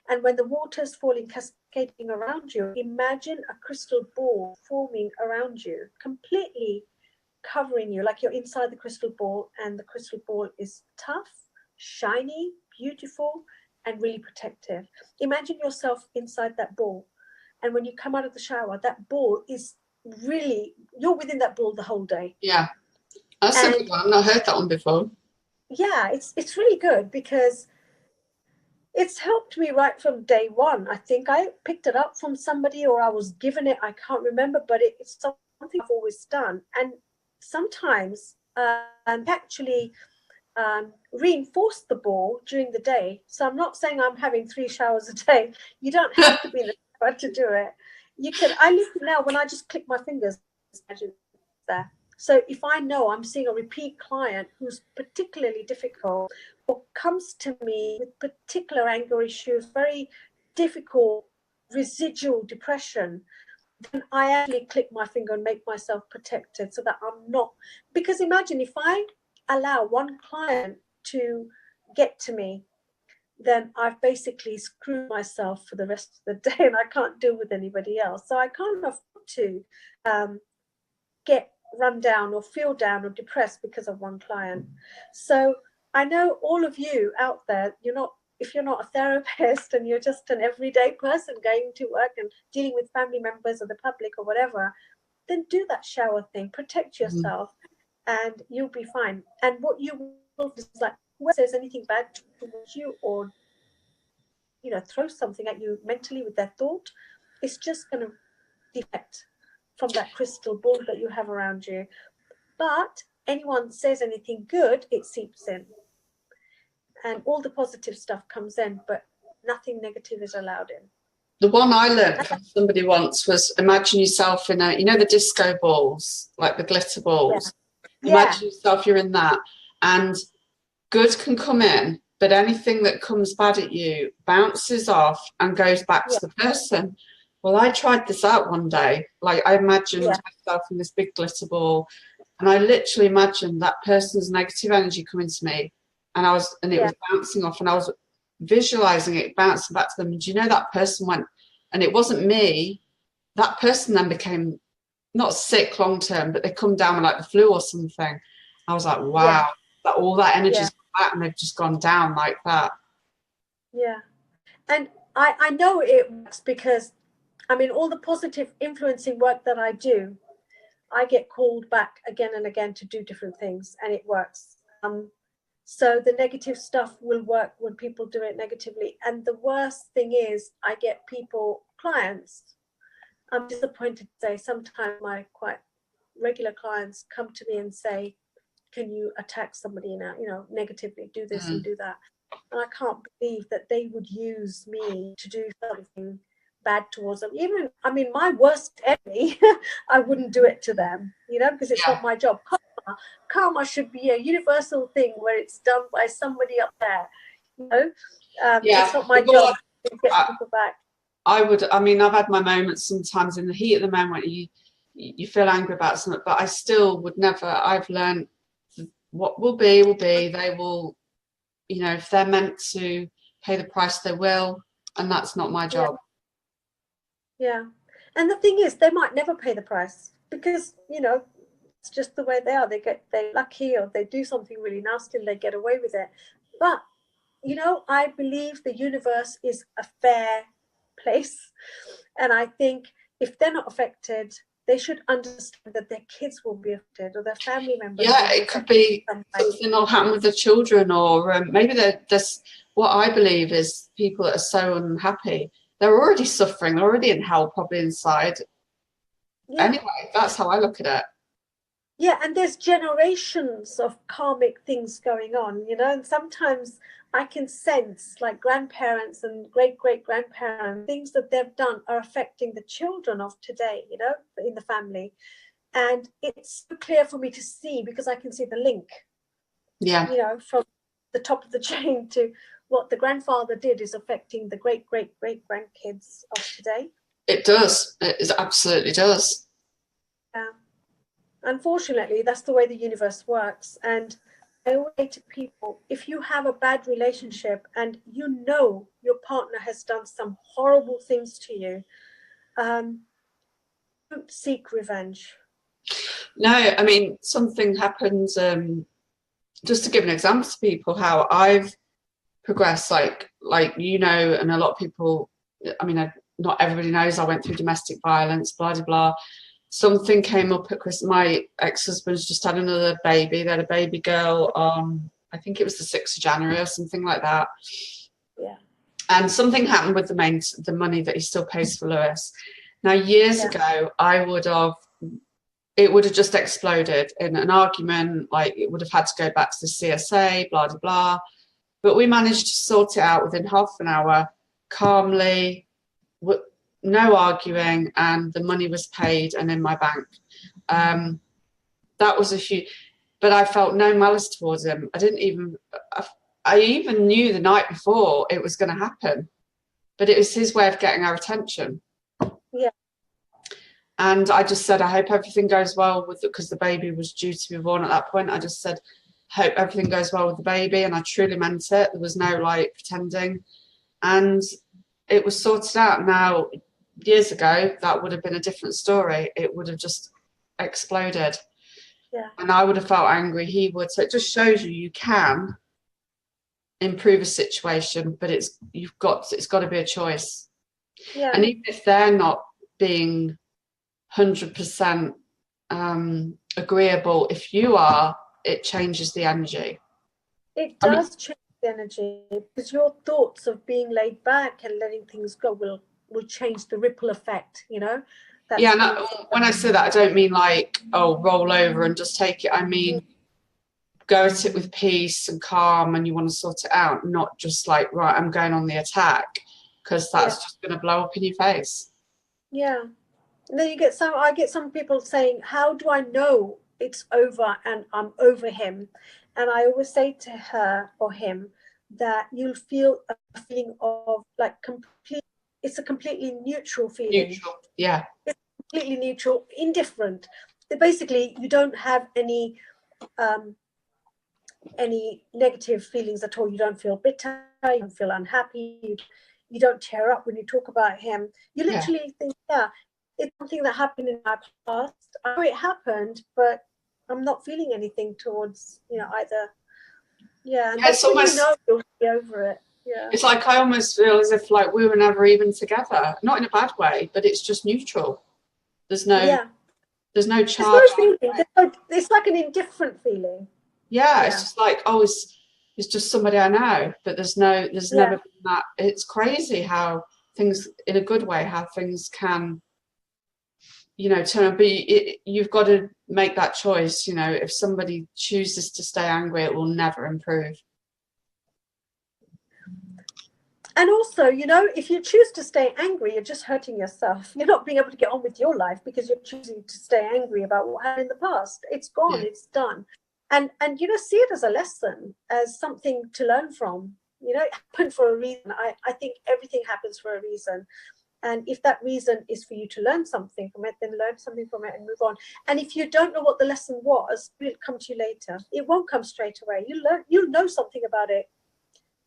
And when the water's falling, cascading around you, imagine a crystal ball forming around you, completely covering you, like you're inside the crystal ball, and the crystal ball is tough, shiny, beautiful, and really protective. Imagine yourself inside that ball. And when you come out of the shower, that ball is really, you're within that ball the whole day. Yeah. That's a good one. I've not heard that one before. Yeah, it's really good because it's helped me right from day one. I think I picked it up from somebody, or I was given it. I can't remember, but it's something I've always done. And sometimes actually reinforce the ball during the day. So I'm not saying I'm having 3 showers a day. You don't have to be in the shower to do it. You can. I listen now when I just click my fingers. Imagine there. So if I know I'm seeing a repeat client who's particularly difficult, or comes to me with particular anger issues, very difficult residual depression, then I actually click my finger and make myself protected so that I'm not. Because imagine if I allow one client to get to me, then I've basically screwed myself for the rest of the day, and I can't deal with anybody else. So I can't afford to get run down or feel down or depressed because of one client. So I know all of you out there, if you're not a therapist and you're just an everyday person going to work and dealing with family members or the public or whatever, then do that shower thing, protect yourself, and you'll be fine. And what you will do is, like, whoever says anything bad towards you or throw something at you mentally with their thought, it's just going to deflect from that crystal ball that you have around you. But anyone says anything good, it seeps in, and all the positive stuff comes in, but nothing negative is allowed in. The one I learned from somebody once was, imagine yourself in the disco balls, like the glitter balls. Yeah. Imagine yourself, you're in that, and good can come in, but anything that comes bad at you bounces off and goes back to the person. Well, I tried this out one day. Like, I imagined myself in this big glitter ball, and I literally imagined that person's negative energy coming to me, and it was bouncing off, and I was visualizing it bouncing back to them. And do you know, that person went, and it wasn't me, that person then became not sick long term, but they come down with like the flu or something. I was like, wow, that all that energy's come back and they've just gone down like that. Yeah. And I know it works because, I mean, all the positive influencing work that I do, I get called back again and again to do different things, and it works. So the negative stuff will work when people do it negatively. And the worst thing is, I get clients, I'm disappointed to say, sometimes my quite regular clients come to me and say, can you attack somebody now, negatively, do this and do that. And I can't believe that they would use me to do something bad towards them. Even, I mean, my worst enemy, I wouldn't do it to them, because it's not my job. Karma should be a universal thing where it's done by somebody up there. It's not my job to get people back. I've had my moments sometimes in the heat of the moment. You feel angry about something, but I still would never. I've learned what will be. They will, if they're meant to pay the price, they will, and that's not my job. Yeah. And the thing is, they might never pay the price because, it's just the way they are. They're lucky, or they do something really nasty and they get away with it. But, I believe the universe is a fair place. And I think if they're not affected, they should understand that their kids will be affected, or their family members. Yeah, it could be something will happen with the children, or maybe there's what I believe is people that are so unhappy. They're already suffering, they're already in hell, probably inside. Yeah. Anyway, that's how I look at it. Yeah, and there's generations of karmic things going on, and sometimes I can sense, like, grandparents and great-great-grandparents, things that they've done are affecting the children of today, in the family. And it's so clear for me to see, because I can see the link. Yeah. From the top of the chain to what the grandfather did is affecting the great-great-great-grandkids of today. It does. It absolutely does. Yeah. Unfortunately, that's the way the universe works. And I always say to people, if you have a bad relationship and your partner has done some horrible things to you, don't seek revenge. No, I mean, something happens, just to give an example to people, how I've progressed, like and a lot of people, I mean, not everybody knows I went through domestic violence, blah, blah, blah. Something came up at Christmas. My ex-husband's just had another baby. They had a baby girl on, I think it was the 6th of January or something like that. Yeah. And something happened with the money that he still pays for Lewis. Now, years ago, it would have just exploded in an argument. Like, it would have had to go back to the CSA, blah, blah, blah. But we managed to sort it out within half an hour, calmly, no arguing, and the money was paid and in my bank. That was a huge, but I felt no malice towards him. I even knew the night before it was going to happen, but it was his way of getting our attention. Yeah. And I just said, I hope everything goes well because the baby was due to be born at that point. I just said, hope everything goes well with the baby. And I truly meant it. There was no pretending. And it was sorted out. Now, years ago, that would have been a different story. It would have just exploded. Yeah. And I would have felt angry, he would. So it just shows you can improve a situation, but it's got to be a choice. Yeah. And even if they're not being 100% agreeable, if you are, it changes the energy. It does change the energy, because your thoughts of being laid back and letting things go will change the ripple effect, you know. Yeah, and when I say that, I don't mean like, oh, roll over and just take it. I mean, go at it with peace and calm, and you want to sort it out, not just like, right, I'm going on the attack, because that's just going to blow up in your face. Yeah. And then I get some people saying, how do I know it's over and I'm over him? And I always say to her or him that you'll feel a feeling of like it's a completely neutral feeling. Neutral, yeah. It's completely neutral, indifferent. Basically, you don't have any negative feelings at all. You don't feel bitter, you don't feel unhappy, you don't tear up when you talk about him. You literally think, it's something that happened in my past. I know it happened, but I'm not feeling anything towards, either. Yeah, and that's when you know you'll be over it. Yeah. It's like I almost feel as if like we were never even together. Not in a bad way, but it's just neutral. There's no charge. There's no feeling. It's like an indifferent feeling. Yeah, it's just like, oh, it's just somebody I know, but there's never been that. It's crazy how things, in a good way, how things can, turn. But you've got to make that choice. If somebody chooses to stay angry, it will never improve. And also, if you choose to stay angry, you're just hurting yourself. You're not being able to get on with your life because you're choosing to stay angry about what happened in the past. It's gone. Yeah. It's done. And see it as a lesson, as something to learn from. It happened for a reason. I think everything happens for a reason. And if that reason is for you to learn something from it, then learn something from it and move on. And if you don't know what the lesson was, it'll come to you later. It won't come straight away. You'll know something about it,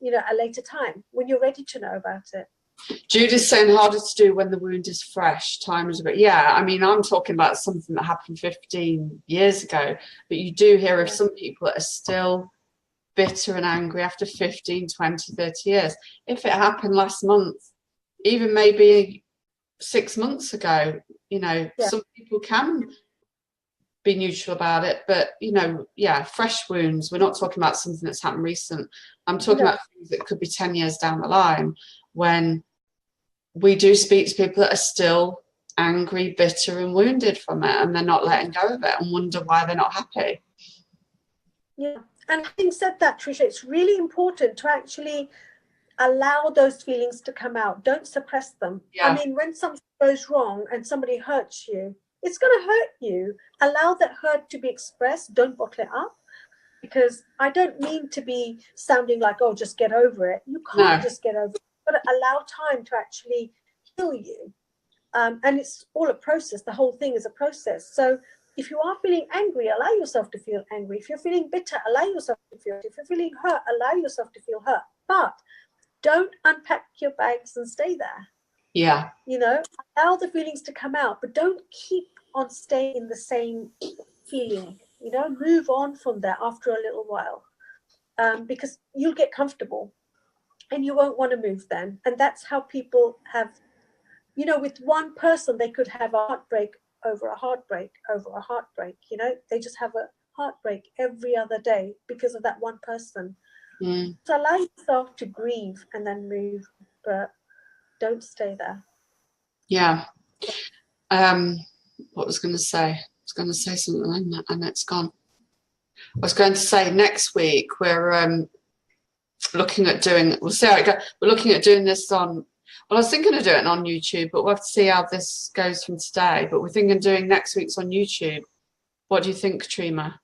at a later time when you're ready to know about it. Judith's saying harder to do when the wound is fresh. Time is a bit. Yeah, I mean, I'm talking about something that happened 15 years ago, but you do hear of some people that are still bitter and angry after 15, 20, 30 years. If it happened last month, even maybe 6 months ago, some people can be neutral about it, but fresh wounds. We're not talking about something that's happened recent. I'm talking about things that could be 10 years down the line, when we do speak to people that are still angry, bitter and wounded from it, and they're not letting go of it and wonder why they're not happy. Yeah. And having said that, Trisha, it's really important to actually allow those feelings to come out. Don't suppress them. I mean, when something goes wrong and somebody hurts you, it's going to hurt you. Allow that hurt to be expressed. Don't bottle it up. Because I don't mean to be sounding like, oh, just get over it. You can't just get over it. But allow time to actually heal you. And it's all a process. The whole thing is a process. So if you are feeling angry, allow yourself to feel angry. If you're feeling bitter, allow yourself to feel it. If you're feeling hurt, allow yourself to feel hurt. But don't unpack your bags and stay there. Yeah. Allow the feelings to come out, but don't keep on staying in the same feeling. Move on from there after a little while, because you'll get comfortable and you won't want to move then. And that's how people have, with one person, they could have a heartbreak over a heartbreak over a heartbreak. They just have a heartbreak every other day because of that one person. So allow yourself to grieve and then move, but don't stay there. Yeah. What was going to say? I was going to say something and it's gone. I was going to say next week we're looking at doing. We'll see how it goes. We're looking at doing this on. Well, I was thinking of doing it on YouTube, but we'll have to see how this goes from today. But we're thinking of doing next week's on YouTube. What do you think, Catrima?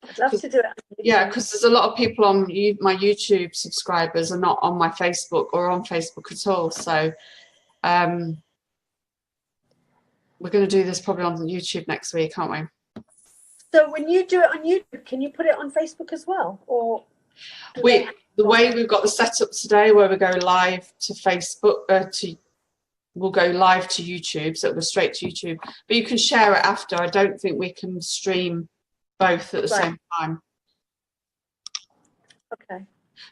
I'd love to do it. Yeah, because there's a lot of people on my YouTube subscribers are not on my Facebook or on Facebook at all. So we're going to do this probably on YouTube next week, aren't we? So when you do it on YouTube, can you put it on Facebook as well? Or the way we've got the setup today, where we go live to Facebook, we'll go live to YouTube, so it'll go straight to YouTube. But you can share it after. I don't think we can stream both at the Right. same time. Okay.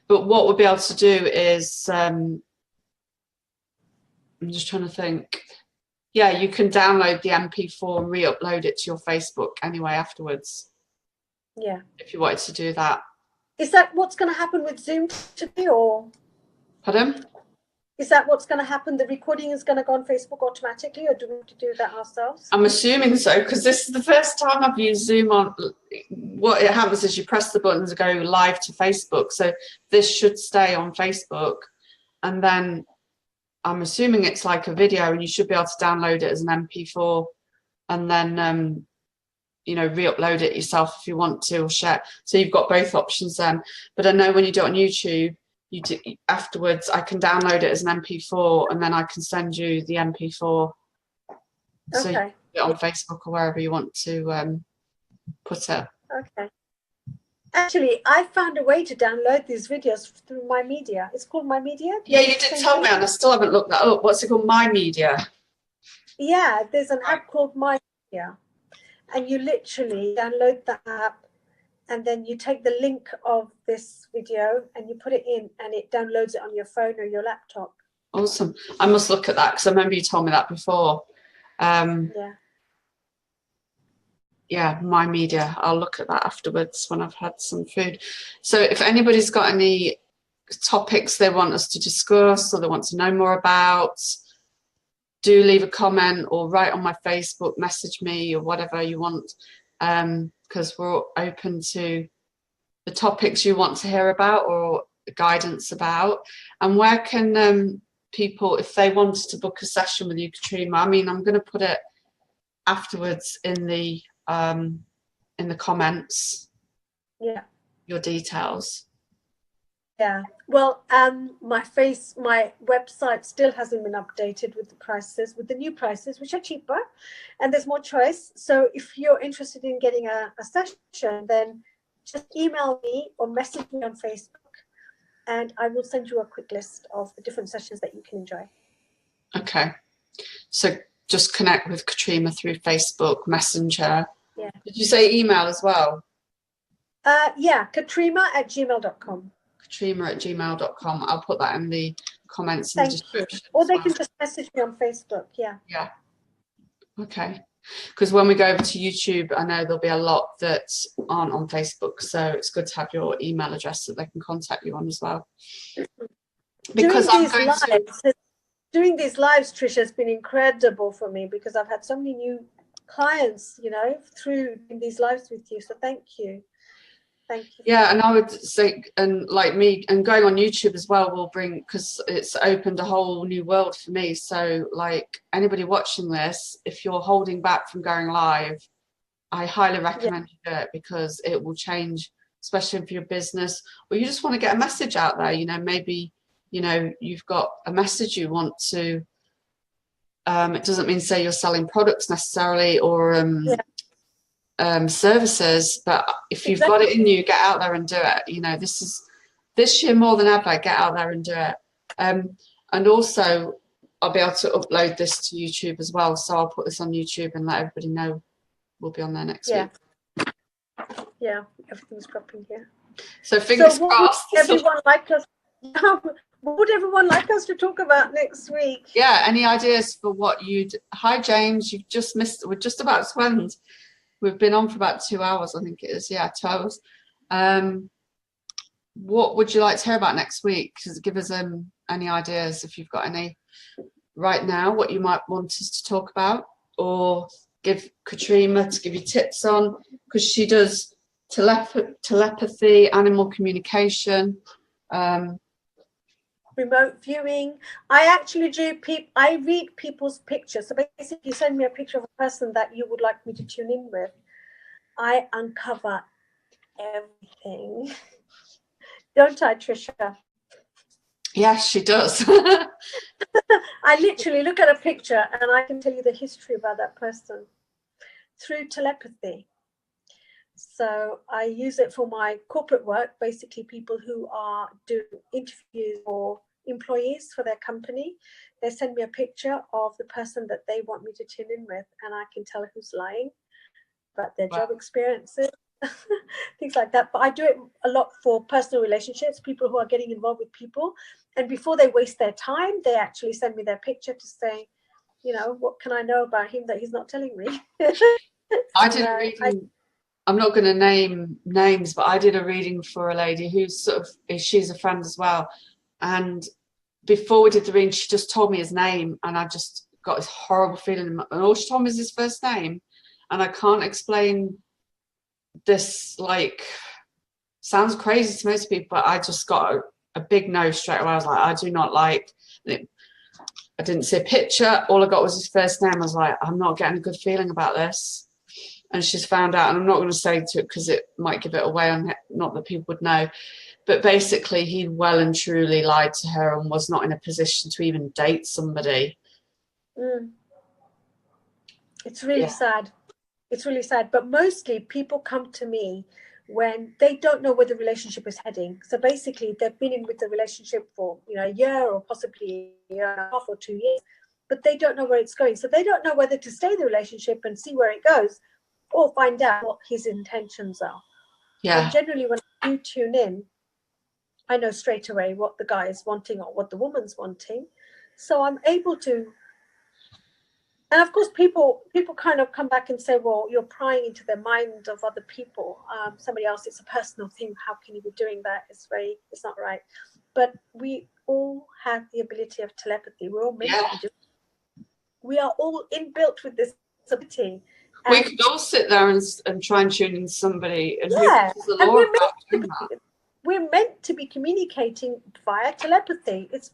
But what we'll be able to do is, I'm just trying to think. Yeah, you can download the MP4 and re-upload it to your Facebook anyway afterwards. Yeah. If you wanted to do that. Is that what's going to happen with Zoom today, or? Pardon? Is that what's going to happen? The recording is going to go on Facebook automatically, or do we have to do that ourselves? I'm assuming so, because this is the first time I've used Zoom on. What it happens is you press the button to go live to Facebook. So this should stay on Facebook. And then I'm assuming it's like a video, and you should be able to download it as an MP4 and then, you know, re-upload it yourself if you want to, or share. So you've got both options then. But I know when you do it on YouTube, you do, afterwards I can download it as an MP4 and then I can send you the MP4. So you can put it on Facebook or wherever you want to put it. Okay. Actually, I found a way to download these videos through My Media. It's called My Media. Yeah, you did tell me, and I still haven't looked that up. What's it called? My Media. Yeah, there's an app called My Media, and you literally download the app, and then you take the link of this video and you put it in, and it downloads it on your phone or your laptop. Awesome. I must look at that because I remember you told me that before. Yeah. Yeah, My Media. I'll look at that afterwards when I've had some food. So if anybody's got any topics they want us to discuss or they want to know more about, do leave a comment or write on my Facebook, message me or whatever you want, because we're open to the topics you want to hear about or guidance about. And where can people, if they wanted to book a session with you, Catrima, I mean, I'm going to put it afterwards in the comments. Yeah. Your details. Yeah. Well, my website still hasn't been updated with the prices, with the new prices, which are cheaper, and there's more choice. So if you're interested in getting a session, then just email me or message me on Facebook, and I will send you a quick list of the different sessions that you can enjoy. Okay. So just connect with Catrima through Facebook Messenger. Yeah. Did you say email as well? Yeah, Catrima@gmail.com. Catrima@gmail.com. I'll put that in the comments in the description. Or they can just message me on Facebook. Yeah. Yeah. Okay. Because when we go over to YouTube, I know there'll be a lot that aren't on Facebook, so it's good to have your email address that they can contact you on as well. Because doing these lives, Trisha, has been incredible for me because I've had so many new clients, you know, through these lives with you. So thank you. Thank you. Yeah, and I would say, and like me, and going on YouTube as well will bring, because it's opened a whole new world for me. So like anybody watching this, if you're holding back from going live, I highly recommend you do it, because it will change, especially for your business, or you just want to get a message out there. You know, maybe, you know, you've got a message you want to, it doesn't mean say you're selling products necessarily or services, but if you've got it in you, get out there and do it. You know, this year more than ever, get out there and do it. And also I'll be able to upload this to YouTube as well, so I'll put this on YouTube and let everybody know we'll be on there next week. Yeah, everything's dropping here. So fingers crossed. Everyone like us. What would everyone like us to talk about next week? Yeah, any ideas for what you'd... Hi James, you've just missed, we're just about to end. We've been on for about 2 hours, I think it is. Yeah, 2 hours. What would you like to hear about next week? Give us any ideas if you've got any right now, what you might want us to talk about, or give Catrima to give you tips on, because she does telepathy, animal communication, remote viewing. I actually do I read people's pictures. So basically you send me a picture of a person that you would like me to tune in with. I uncover everything. Don't I, Trisha? Yes, she does. I literally look at a picture and I can tell you the history about that person through telepathy. So I use it for my corporate work, basically people who are doing interviews or employees for their company. They send me a picture of the person that they want me to tune in with, and I can tell who's lying about their job experiences, things like that. But I do it a lot for personal relationships, people who are getting involved with people. And before they waste their time, they actually send me their picture to say, you know, what can I know about him that he's not telling me? I did a reading. I'm not going to name names, but I did a reading for a lady who's sort of, she's a friend as well. And before we did the reading, she just told me his name, and I just got this horrible feeling. And all she told me is his first name. And I can't explain this, like, sounds crazy to most people, but I just got a big no straight away. I was like, I do not like it. I didn't see a picture. All I got was his first name. I was like, I'm not getting a good feeling about this. And she's found out, and I'm not going to say to it because it might give it away, on not that people would know. But basically, he well and truly lied to her and was not in a position to even date somebody. It's really sad. It's really sad. But mostly people come to me when they don't know where the relationship is heading. So basically, they've been in with the relationship for, you know, a year or possibly a year and a half or 2 years, but they don't know where it's going. So they don't know whether to stay in the relationship and see where it goes, or find out what his intentions are. Yeah. And generally, when I do tune in, I know straight away what the guy is wanting or what the woman's wanting. So I'm able to. And of course, people kind of come back and say, well, you're prying into the mind of other people. Somebody else, it's a personal thing. How can you be doing that? It's not right. But we all have the ability of telepathy. We're all meant to be doing. We are all inbuilt with this ability. We could all sit there and try and tune in somebody. And we're meant to be communicating via telepathy. It's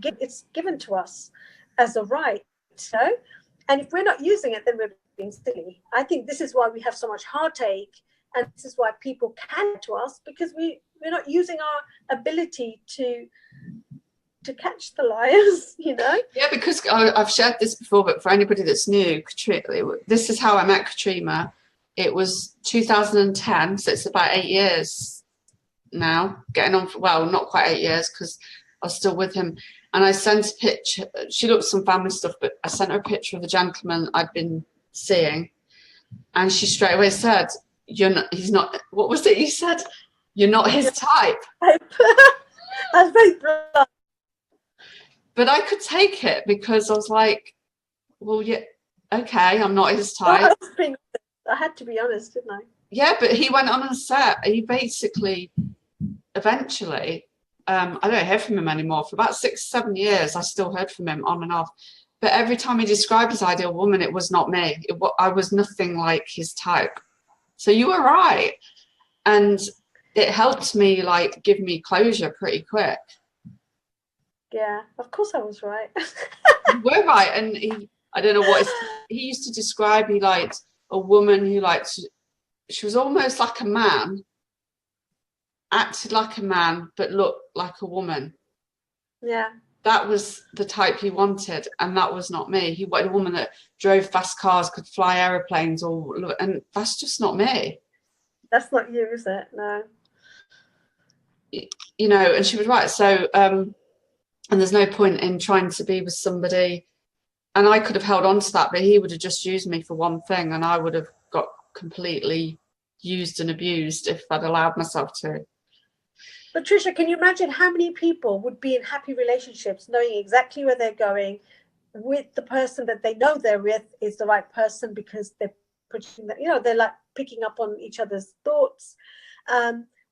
it's given to us as a right. So, and if we're not using it, then we're being silly. I think this is why we have so much heartache, and this is why people can to us, because we're not using our ability to catch the liars, you know. Yeah, because I've shared this before, but for anybody that's new, this is how I met Catrima. It was 2010, so it's about 8 years now, getting on for, well, not quite 8 years because I was still with him. And I sent a picture. She looked at some family stuff, but I sent her a picture of the gentleman I'd been seeing, and she straight away said, he's not, what was it you said? You're not his type. I was very blunt. But I could take it because I was like, well, yeah, okay, I'm not his type. I had to be honest, didn't I? Yeah, but he went on and said, he basically, eventually, I don't hear from him anymore. For about 6-7 years, I still heard from him on and off. But every time he described his ideal woman, it was not me. I was nothing like his type. So you were right. And it helped me, like, give me closure pretty quick. Yeah, of course I was right. You were right. And I don't know what he used to describe. He liked a woman who she was almost like a man, acted like a man, but looked like a woman. Yeah. That was the type he wanted, and that was not me. He wanted a woman that drove fast cars, could fly aeroplanes, and that's just not me. That's not you, is it? No. You know, and she was right. So, and there's no point in trying to be with somebody. And I could have held on to that, but he would have just used me for one thing, and I would have got completely used and abused if I'd allowed myself to. But Trisha, can you imagine how many people would be in happy relationships knowing exactly where they're going, with the person that they know they're with is the right person because they're projecting that, you know, they're like picking up on each other's thoughts.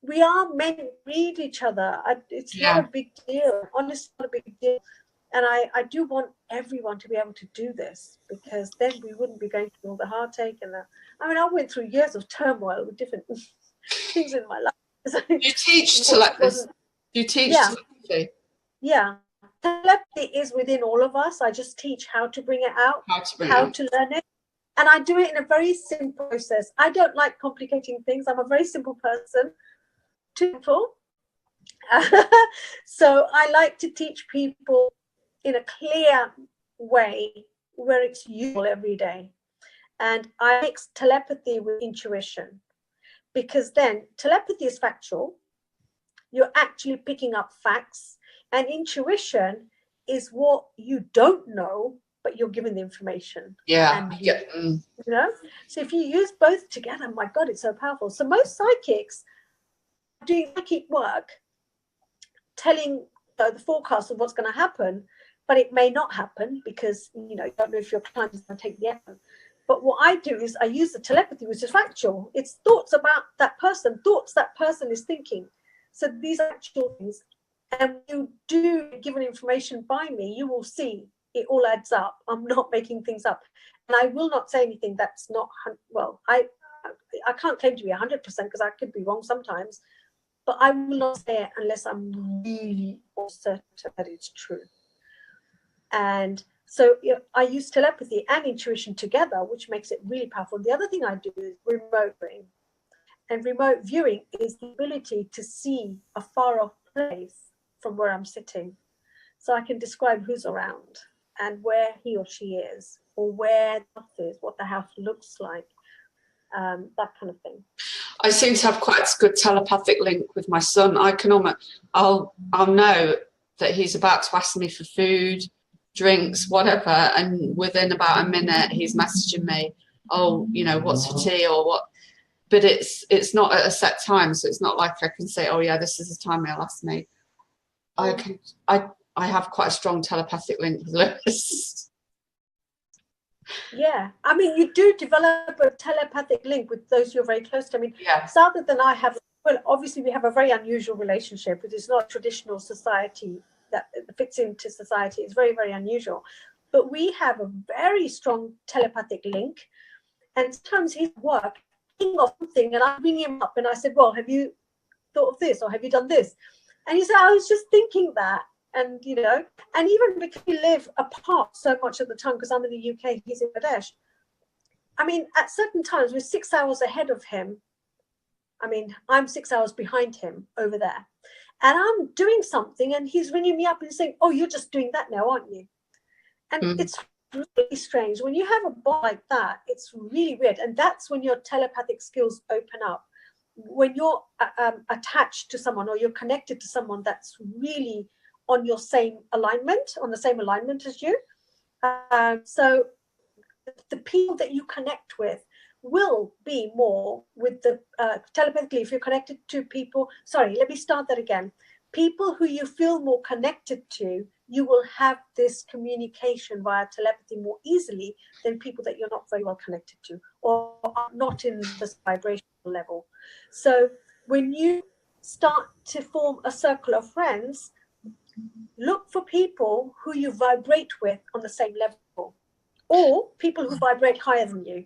We are meant to read each other. It's not a big deal. Honestly, not a big deal. And I do want everyone to be able to do this, because then we wouldn't be going through all the heartache and I mean, I went through years of turmoil with different things in my life. You teach telepathy. You teach telepathy. Yeah. Telepathy is within all of us. I just teach how to bring it out, how to learn it. And I do it in a very simple process. I don't like complicating things. I'm a very simple person. Simple. So I like to teach people in a clear way where it's useful every day. And I mix telepathy with intuition, because then telepathy is factual. You're actually picking up facts, and intuition is what you don't know, but you're given the information. Yeah. And Yeah. you know, so if you use both together, my God, it's so powerful. So most psychics are doing psychic work, telling the forecast of what's going to happen, but it may not happen because, you know, you don't know if your client is going to take the action. But what I do is I use the telepathy, which is factual. It's thoughts about that person, thoughts that person is thinking. So these are actual things. And when you do given information by me, you will see it all adds up. I'm not making things up. And I will not say anything that's not, well, I can't claim to be 100% because I could be wrong sometimes. But I will not say it unless I'm really certain that it's true. And so I use telepathy and intuition together, which makes it really powerful. The other thing I do is remote viewing. And remote viewing is the ability to see a far off place from where I'm sitting. So I can describe who's around and where he or she is, or where the house is, what the house looks like, that kind of thing. I seem to have quite a good telepathic link with my son. I can almost, I'll know that he's about to ask me for food, drinks, whatever, and within about a minute he's messaging me, oh, you know, what's for tea or what. But it's not at a set time, so it's not like I can say, oh yeah, this is the time he'll ask me. I have quite a strong telepathic link with Lewis. Yeah, I mean, you do develop a telepathic link with those you're very close to. I mean, Yeah. Sada and I have, well, obviously we have a very unusual relationship. It is not traditional society that fits into society. It's very, very unusual. But we have a very strong telepathic link. And sometimes he's at work thinking of something, and I ring him up and I said, well, have you thought of this or have you done this? And he said, I was just thinking that. And, you know, and even because we live apart so much of the time, because I'm in the UK, he's in Bangladesh. I mean, at certain times, we're 6 hours ahead of him. I mean, I'm 6 hours behind him over there. And I'm doing something and he's ringing me up and saying, oh, you're just doing that now, aren't you? And it's really strange. When you have a bond like that, it's really weird. And that's when your telepathic skills open up. When you're attached to someone or you're connected to someone that's really on your same alignment, on the same alignment as you. So the people that you connect with will be more with the telepathically, if you're connected to people, sorry, let me start that again. People who you feel more connected to, you will have this communication via telepathy more easily than people that you're not very well connected to or are not in this vibrational level. So when you start to form a circle of friends, look for people who you vibrate with on the same level or people who vibrate higher than you.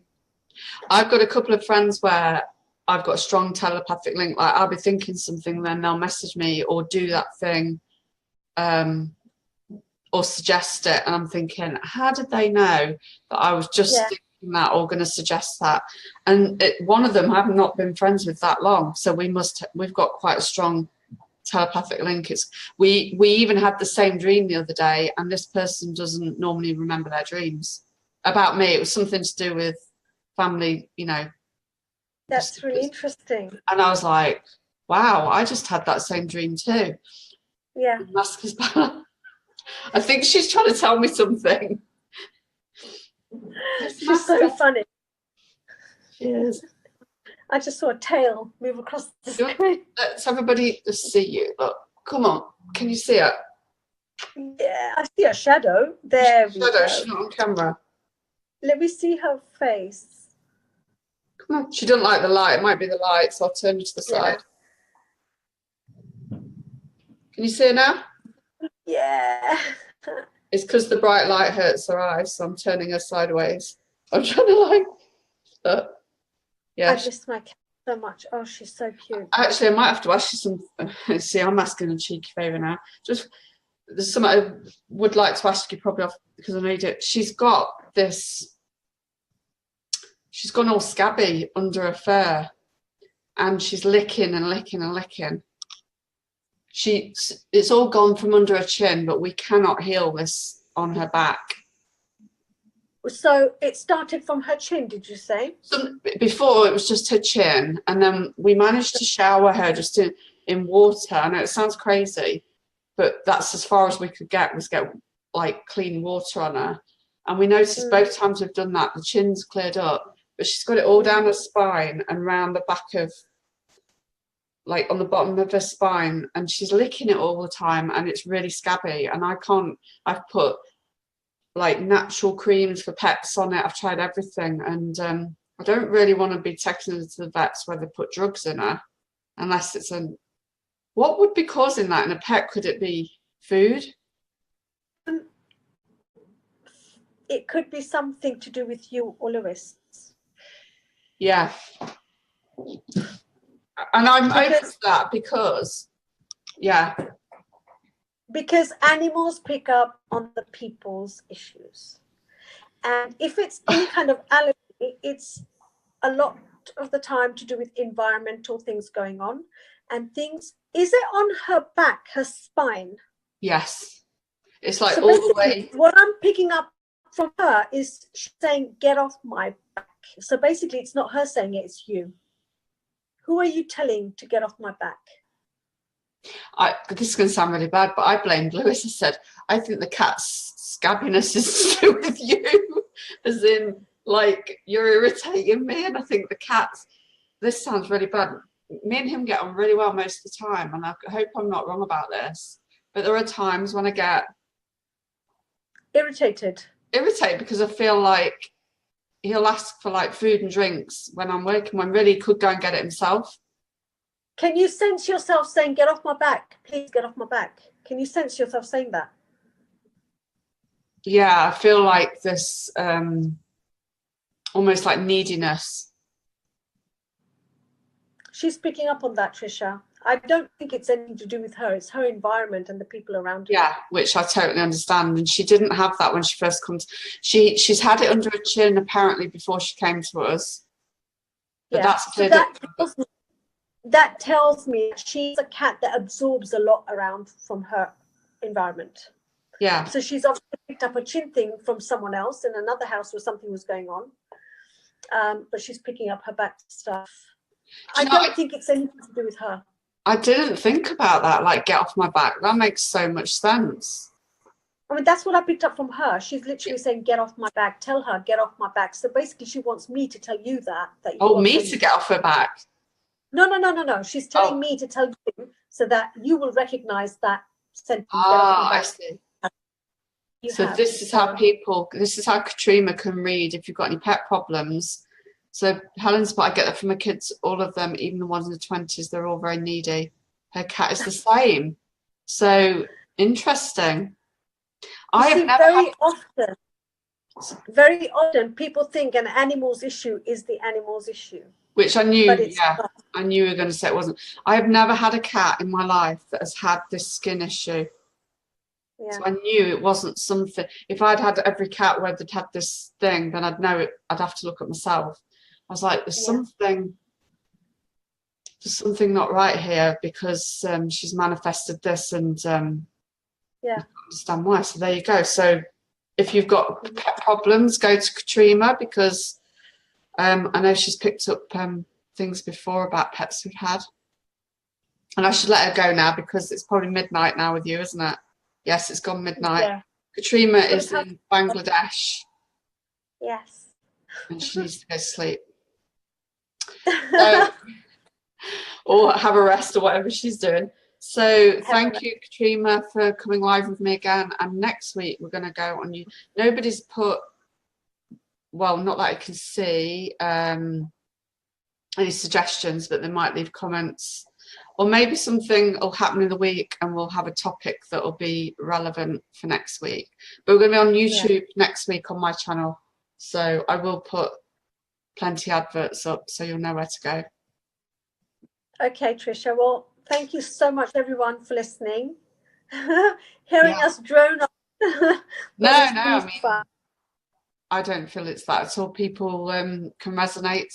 I've got a couple of friends where I've got a strong telepathic link. Like I'll be thinking something, then they'll message me or do that thing or suggest it. And I'm thinking, how did they know that I was just thinking that or going to suggest that? And one of them I've not been friends with that long. So we've got quite a strong telepathic link. We even had the same dream the other day, and this person doesn't normally remember their dreams about me. It was something to do with family, you know. That's really interesting. And I was like, wow, I just had that same dream too. Yeah. I think she's trying to tell me something. She's so funny. She is. I just saw a tail move across the screen. Let's everybody just see you. Look, come on. Can you see it? Yeah, I see a shadow. There we go. She's not on camera. Let me see her face. Come on. She doesn't like the light. It might be the light, so I'll turn you to the side. Can you see her now? Yeah. It's because the bright light hurts her eyes, so I'm turning her sideways. I'm trying to yeah. I missed my cat so much. Oh, she's so cute. Actually, I might have to ask you something. See, I'm asking a cheeky favour now. Just there's something I would like to ask you probably off because I know you do. She's got this. She's gone all scabby under her fur, and she's licking and licking and licking. It's all gone from under her chin, but we cannot heal this on her back. So it started from her chin, did you say? Before it was just her chin, and then we managed to shower her just in water. I know it sounds crazy, but that's as far as we could get, was get like clean water on her. And we noticed both times we've done that, the chin's cleared up, but she's got it all down her spine and round the back of, like on the bottom of her spine, and she's licking it all the time, and it's really scabby. And I've put like natural creams for pets on it. I've tried everything, and I don't really want to be taking her to the vets where they put drugs in her, unless it's what would be causing that in a pet? Could it be food? It could be something to do with you or Lewis. Yeah. And I'm open to that because animals pick up on the people's issues. And if it's any kind of allergy, it's a lot of the time to do with environmental things going on and things. Is it on her back, her spine? Yes. It's like all the way. What I'm picking up from her is saying, get off my back. So basically, it's not her saying it, it's you. Who are you telling to get off my back? This is going to sound really bad, but I blamed Lewis. I said, I think the cat's scabbiness is to do with you, as in, like, you're irritating me. And I think the cat's, this sounds really bad. Me and him get on really well most of the time, and I hope I'm not wrong about this. But there are times when I get irritated because I feel like he'll ask for like food and drinks when I'm working, when really he could go and get it himself. Can you sense yourself saying, get off my back? Please get off my back. Can you sense yourself saying that? Yeah, I feel like this almost like neediness. She's picking up on that, Trisha. I don't think it's anything to do with her. It's her environment and the people around her. Yeah, which I totally understand. And she didn't have that when she first comes. She's had it under her chin apparently before she came to us. But that's cleared up. That tells me she's a cat that absorbs a lot around from her environment. Yeah. So she's obviously picked up a chin thing from someone else in another house where something was going on. But she's picking up her back stuff. I don't think it's anything to do with her. I didn't think about that, like, get off my back. That makes so much sense. I mean, that's what I picked up from her. She's literally saying, get off my back. Tell her, get off my back. So basically, she wants me to tell you that me to get off her back? No. She's telling me to tell you so that you will recognize that sentence. I see. So this is how Catrima can read if you've got any pet problems. So Helen's, but I get that from her kids, all of them, even the ones in the 20s, they're all very needy. Her cat is the same. So interesting. Very often people think an animal's issue is the animal's issue. Which I knew, I knew you were going to say it wasn't. I have never had a cat in my life that has had this skin issue. Yeah. So I knew it wasn't something. If I'd had every cat where they'd had this thing, then I'd know it. I'd have to look at myself. I was like, there's something not right here, because she's manifested this, and I don't understand why. So there you go. So if you've got pet problems, go to Catrima, because I know she's picked up things before about pets we've had. And I should let her go now, because it's probably midnight now with you, isn't it? Yes, it's gone midnight. Yeah. Catrima is in Bangladesh. Yes. And she needs to go to sleep. Or have a rest or whatever she's doing. So thank you, Catrima, for coming live with me again. And next week we're going to go on you. Nobody's put, well, not that I can see, any suggestions, but they might leave comments. Or maybe something will happen in the week and we'll have a topic that will be relevant for next week. But we're going to be on YouTube next week on my channel. So I will put plenty adverts up so you'll know where to go. Okay, Trisha. Well, thank you so much, everyone, for listening. Hearing us drone on. No, I mean, I don't feel it's that at all. People can resonate.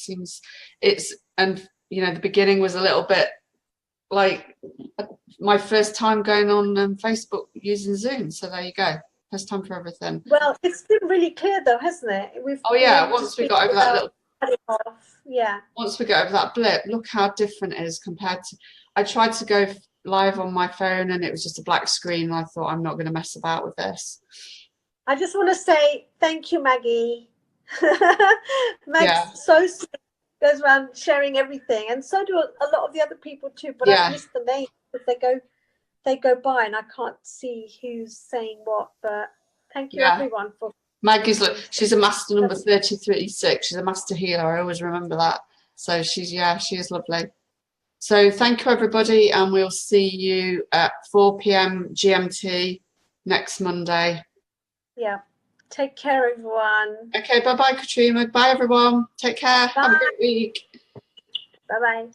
And you know, the beginning was a little bit like my first time going on Facebook using Zoom. So there you go. First time for everything. Well, it's been really clear though, hasn't it? Once we got over that little. Yeah. Once we get over that blip, look how different it is compared to. I tried to go live on my phone and it was just a black screen. I thought, I'm not going to mess about with this. I just want to say thank you, Maggie. Yeah. Mag's so sweet, goes around sharing everything, and so do a lot of the other people too. But Yeah. I've missed the names because they go by, and I can't see who's saying what. But thank you, everyone, for Maggie's. She's a master number 33-6. She's a master healer. I always remember that. So she is lovely. So thank you, everybody, and we'll see you at 4 p.m. GMT next Monday. Yeah. Take care, everyone. Okay, bye-bye, Catrima. Bye, everyone. Take care. Bye. Have a great week. Bye-bye.